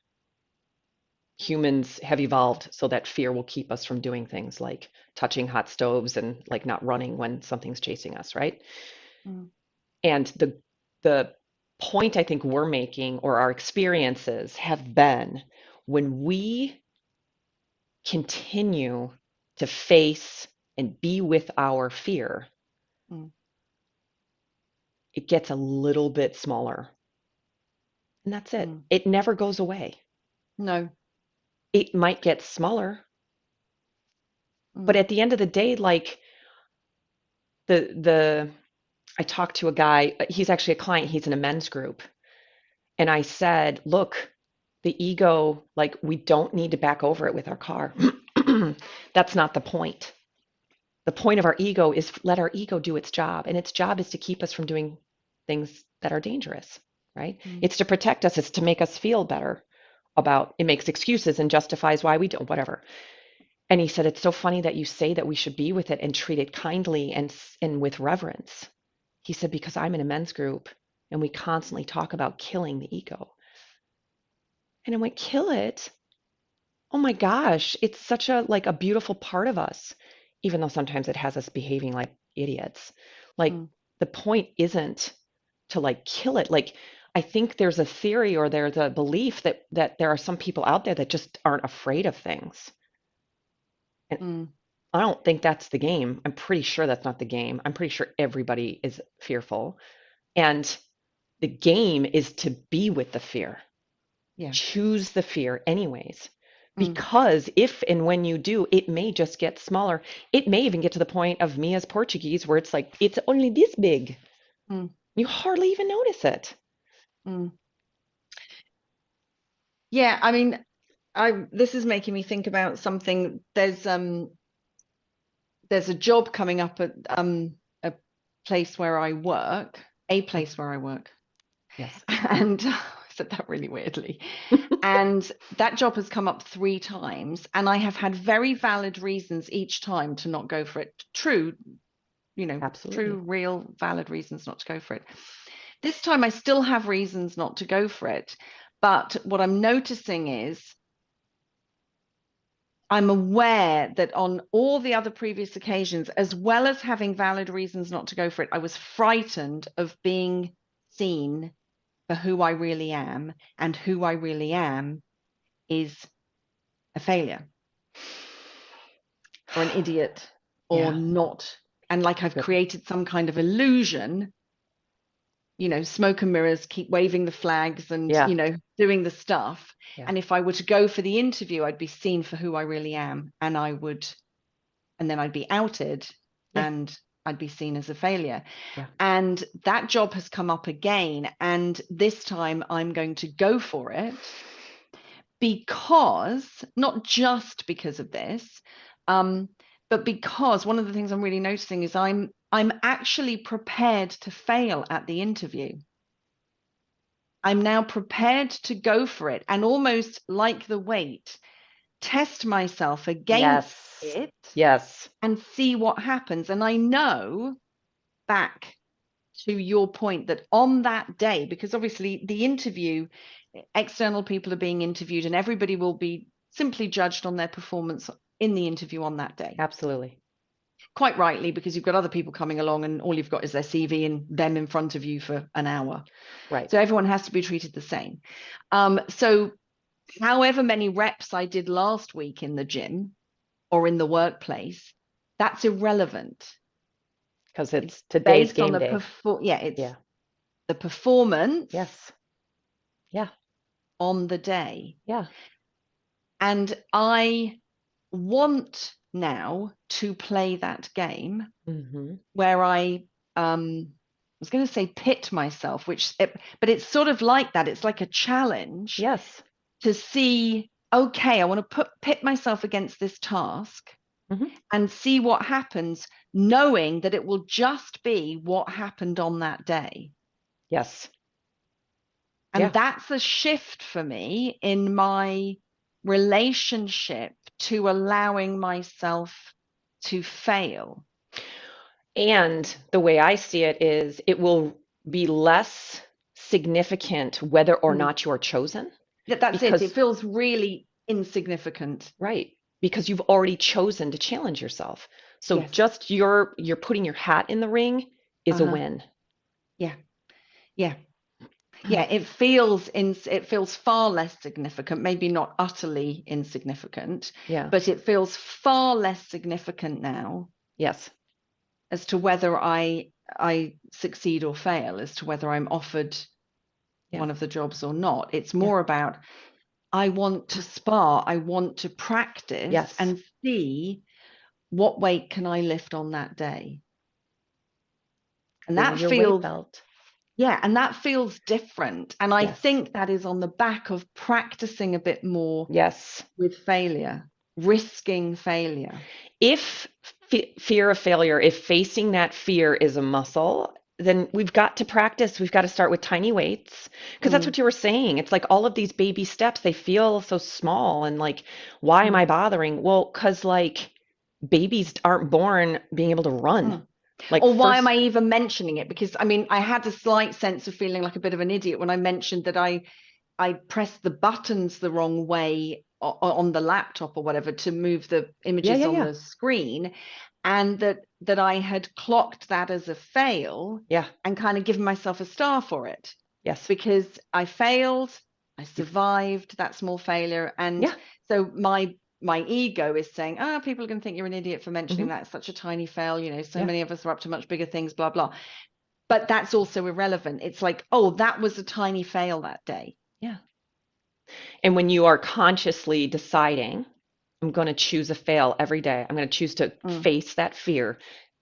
Speaker 2: Humans have evolved so that fear will keep us from doing things like touching hot stoves and like not running when something's chasing us, right?
Speaker 1: Mm,
Speaker 2: And the point I think we're making, or our experiences have been, when we continue to face and be with our fear,
Speaker 1: mm,
Speaker 2: it gets a little bit smaller. And that's it.
Speaker 1: mm.
Speaker 2: It never goes away.
Speaker 1: No.
Speaker 2: It might get smaller, but
Speaker 1: Mm,
Speaker 2: at the end of the day, like the I talked to a guy, he's actually a client, he's in a men's group. And I said, look, the ego, like we don't need to back over it with our car. That's not the point. The point of our ego is let our ego do its job. And its job is to keep us from doing things that are dangerous, right?
Speaker 1: mm,
Speaker 2: It's to protect us, it's to make us feel better about it, makes excuses and justifies why we don't, whatever. And he said, it's so funny that you say that we should be with it and treat it kindly and with reverence. He said, because I'm in a men's group and we constantly talk about killing the ego. And I went, kill it? Oh my gosh, it's such a like a beautiful part of us, even though sometimes it has us behaving like idiots. Like
Speaker 1: mm,
Speaker 2: the point isn't to like kill it. Like I think there's a theory or there's a belief that there are some people out there that just aren't afraid of things. And
Speaker 1: mm.
Speaker 2: I don't think that's the game. I'm pretty sure that's not the game. I'm pretty sure everybody is fearful. And the game is to be with the fear.
Speaker 1: Yeah.
Speaker 2: Choose the fear anyways.
Speaker 1: Mm,
Speaker 2: Because if and when you do, it may just get smaller. It may even get to the point of Mia's Portuguese where it's like, it's only this big.
Speaker 1: mm,
Speaker 2: You hardly even notice it.
Speaker 1: mm. Yeah, I mean, I this is making me think about something. There's a job coming up at a place where I work, a place where I work.
Speaker 2: Yes.
Speaker 1: And I said that really weirdly. And that job has come up 3 times, and I have had very valid reasons each time to not go for it. True,
Speaker 2: Absolutely.
Speaker 1: true, real, valid reasons not to go for it. This time I still have reasons not to go for it. But what I'm noticing is I'm aware that on all the other previous occasions, as well as having valid reasons not to go for it, I was frightened of being seen for who I really am. And who I really am is a failure or an idiot or
Speaker 2: Yeah.
Speaker 1: not. And like I've
Speaker 2: Yep.
Speaker 1: created some kind of illusion, smoke and mirrors, keep waving the flags and,
Speaker 2: Yeah.
Speaker 1: doing the stuff.
Speaker 2: Yeah.
Speaker 1: And if I were to go for the interview, I'd be seen for who I really am. And then I'd be outed
Speaker 2: Yeah.
Speaker 1: and I'd be seen as a failure.
Speaker 2: Yeah.
Speaker 1: And that job has come up again. And this time I'm going to go for it because, not just because of this, but because one of the things I'm really noticing is I'm actually prepared to fail at the interview. I'm now prepared to go for it and almost like the weight, test myself against
Speaker 2: Yes.
Speaker 1: it
Speaker 2: Yes.
Speaker 1: and see what happens. And I know back to your point that on that day, because obviously the interview, external people are being interviewed and everybody will be simply judged on their performance in the interview on that day.
Speaker 2: Absolutely.
Speaker 1: Quite rightly, because you've got other people coming along and all you've got is their CV and them in front of you for an hour.
Speaker 2: Right.
Speaker 1: So everyone has to be treated the same. So however many reps I did last week in the gym or in the workplace, that's irrelevant.
Speaker 2: Because it's today's game day.
Speaker 1: It's the performance.
Speaker 2: Yes. Yeah.
Speaker 1: On the day.
Speaker 2: Yeah.
Speaker 1: And I want now to play that game where I was going to say pit myself, but it's sort of like that. It's like a challenge.
Speaker 2: Yes.
Speaker 1: To see, okay, I want to pit myself against this task and see what happens, knowing that it will just be what happened on that day.
Speaker 2: Yes.
Speaker 1: And that's a shift for me in my relationship to allowing myself to fail.
Speaker 2: And the way I see it is it will be less significant whether or not you are chosen.
Speaker 1: That's it. It feels really insignificant.
Speaker 2: Right. Because you've already chosen to challenge yourself. So just you're putting your hat in the ring is a win.
Speaker 1: Yeah. Yeah. Yeah, it feels far less significant, maybe not utterly insignificant, but it feels far less significant now.
Speaker 2: Yes.
Speaker 1: As to whether I succeed or fail, as to whether I'm offered one of the jobs or not. It's more about I want to spar, I want to practice and see what weight can I lift on that day. And that feels and that feels different. And I think that is on the back of practicing a bit more with failure, risking failure.
Speaker 2: If fear of failure, if facing that fear is a muscle, then we've got to practice. We've got to start with tiny weights because that's what you were saying. It's like all of these baby steps, they feel so small and like, why am I bothering? Well, because like babies aren't born being able to run.
Speaker 1: Like, or why am I even mentioning it? Because I mean, I had a slight sense of feeling like a bit of an idiot when I mentioned that I pressed the buttons the wrong way on the laptop or whatever to move the images on the screen, and that I had clocked that as a fail and kind of given myself a star for it.
Speaker 2: Yes.
Speaker 1: Because I failed, I survived that small failure. And so my ego is saying, people are going to think you're an idiot for mentioning that. It's such a tiny fail. You know, so many of us are up to much bigger things, blah, blah. But that's also irrelevant. It's like, oh, that was a tiny fail that day.
Speaker 2: Yeah. And when you are consciously deciding, I'm going to choose a fail every day. I'm going to choose to face that fear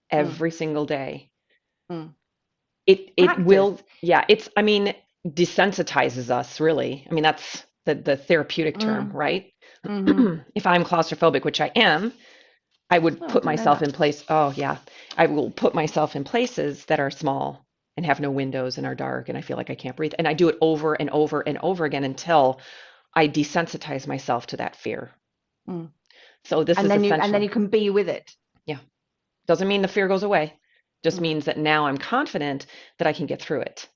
Speaker 2: every single day. It will, I mean, desensitizes us really. I mean, that's the therapeutic term, right? If I'm claustrophobic, which I am, I would put myself in place. Oh yeah. I will put myself in places that are small and have no windows and are dark and I feel like I can't breathe. And I do it over and over and over again until I desensitize myself to that fear. So this is essential.
Speaker 1: And then you can be with it.
Speaker 2: Yeah. Doesn't mean the fear goes away. Just means that now I'm confident that I can get through it.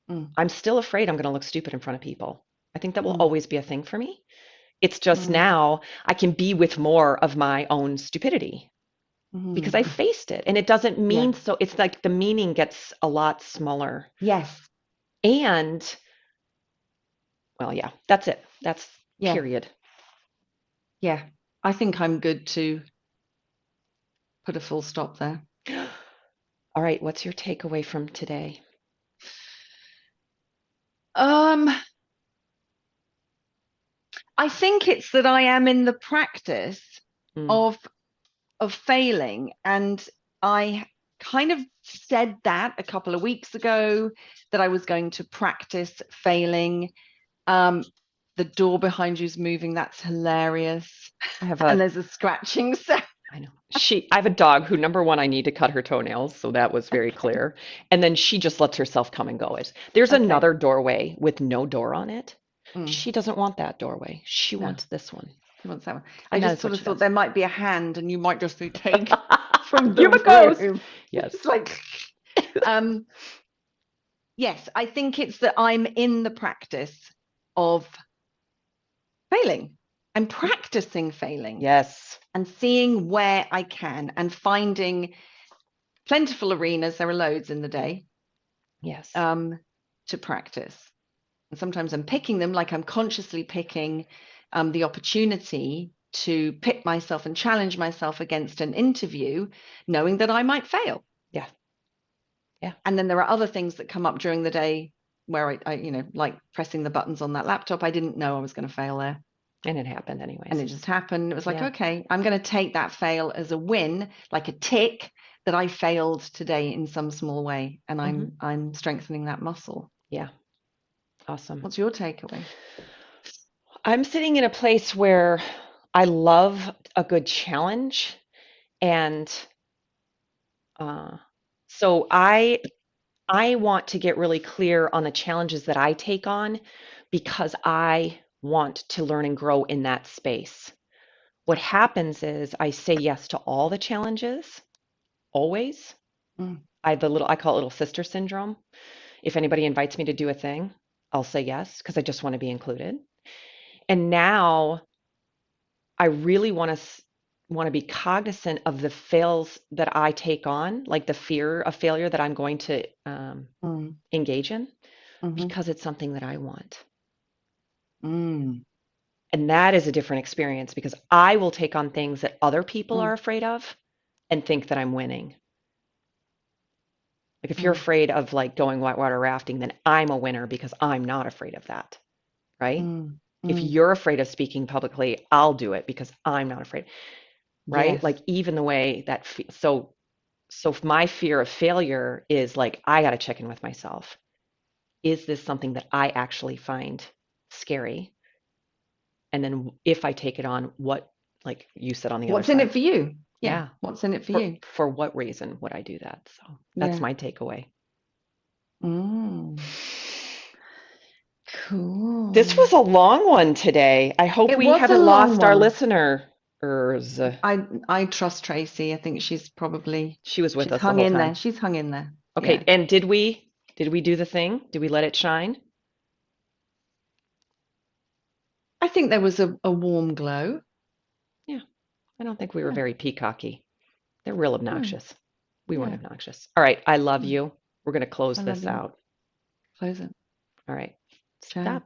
Speaker 2: I'm still afraid I'm going to look stupid in front of people. I think that will always be a thing for me. It's just now I can be with more of my own stupidity because I faced it. And it doesn't mean so, it's like the meaning gets a lot smaller.
Speaker 1: Yes.
Speaker 2: And, well, yeah, that's it. That's period.
Speaker 1: Yeah. I think I'm good to put a full stop there.
Speaker 2: All right. What's your takeaway from today?
Speaker 1: I think it's that I am in the practice of failing, and I kind of said that a couple of weeks ago that I was going to practice failing. The door behind you is moving. That's hilarious. And there's a scratching sound.
Speaker 2: I know. I have a dog who, number one, I need to cut her toenails, so that was very clear. And then she just lets herself come and go. There's another doorway with no door on it. She doesn't want that doorway. She wants this one.
Speaker 1: She wants that one. I just sort of thought there might be a hand, and you might just be taken from the
Speaker 2: room. Yes.
Speaker 1: It's like Um, yes, I think it's that I'm in the practice of failing. I'm practicing failing
Speaker 2: Yes.
Speaker 1: and seeing where I can and finding plentiful arenas. There are loads in the day
Speaker 2: Yes.
Speaker 1: to practice. And sometimes I'm picking them, like I'm consciously picking the opportunity to pit myself and challenge myself against an interview, knowing that I might fail.
Speaker 2: Yeah. Yeah.
Speaker 1: And then there are other things that come up during the day where I like pressing the buttons on that laptop. I didn't know I was going to fail there.
Speaker 2: And it happened
Speaker 1: And
Speaker 2: anyways.
Speaker 1: it just happened. It was like,
Speaker 2: Yeah.
Speaker 1: okay, I'm going to take that fail as a win, like a tick that I failed today in some small way. And I'm strengthening that muscle.
Speaker 2: Yeah. Awesome.
Speaker 1: What's your takeaway?
Speaker 2: I'm sitting in a place where I love a good challenge. And so I want to get really clear on the challenges that I take on because I want to learn and grow in that space. What happens is I say yes to all the challenges, always.
Speaker 1: Mm.
Speaker 2: I call it little sister syndrome. If anybody invites me to do a thing, I'll say yes because I just want to be included. And now I really want to be cognizant of the fails that I take on, like the fear of failure that I'm going to engage in, because it's something that I want. And that is a different experience because I will take on things that other people are afraid of and think that I'm winning. Like if you're afraid of like going whitewater rafting, then I'm a winner because I'm not afraid of that, right? If you're afraid of speaking publicly, I'll do it because I'm not afraid, right?
Speaker 1: Yes.
Speaker 2: Like even the way that so if my fear of failure is like I got to check in with myself. Is this something that I actually find scary? And then if I take it on, what, like you said on the other
Speaker 1: What's in
Speaker 2: side,
Speaker 1: it for you?
Speaker 2: yeah,
Speaker 1: What's in it for you?
Speaker 2: for what reason would I do that? So that's my takeaway.
Speaker 1: Cool.
Speaker 2: This was a long one today. I hope
Speaker 1: It
Speaker 2: we
Speaker 1: was a
Speaker 2: haven't
Speaker 1: long
Speaker 2: lost our
Speaker 1: one.
Speaker 2: listeners.
Speaker 1: I trust Tracy. I think she's
Speaker 2: with us the
Speaker 1: hung
Speaker 2: whole
Speaker 1: in
Speaker 2: time.
Speaker 1: there. She's hung in there.
Speaker 2: Okay,
Speaker 1: Yeah.
Speaker 2: and did we do the thing? Did we let it shine?
Speaker 1: I think there was a warm glow.
Speaker 2: Yeah. I don't think we were very peacocky. They're real obnoxious. We weren't
Speaker 1: Yeah.
Speaker 2: obnoxious. All right, I love you. We're going to close
Speaker 1: I love
Speaker 2: this
Speaker 1: you.
Speaker 2: out.
Speaker 1: Close it.
Speaker 2: All right.
Speaker 1: Ciao.
Speaker 2: Stop.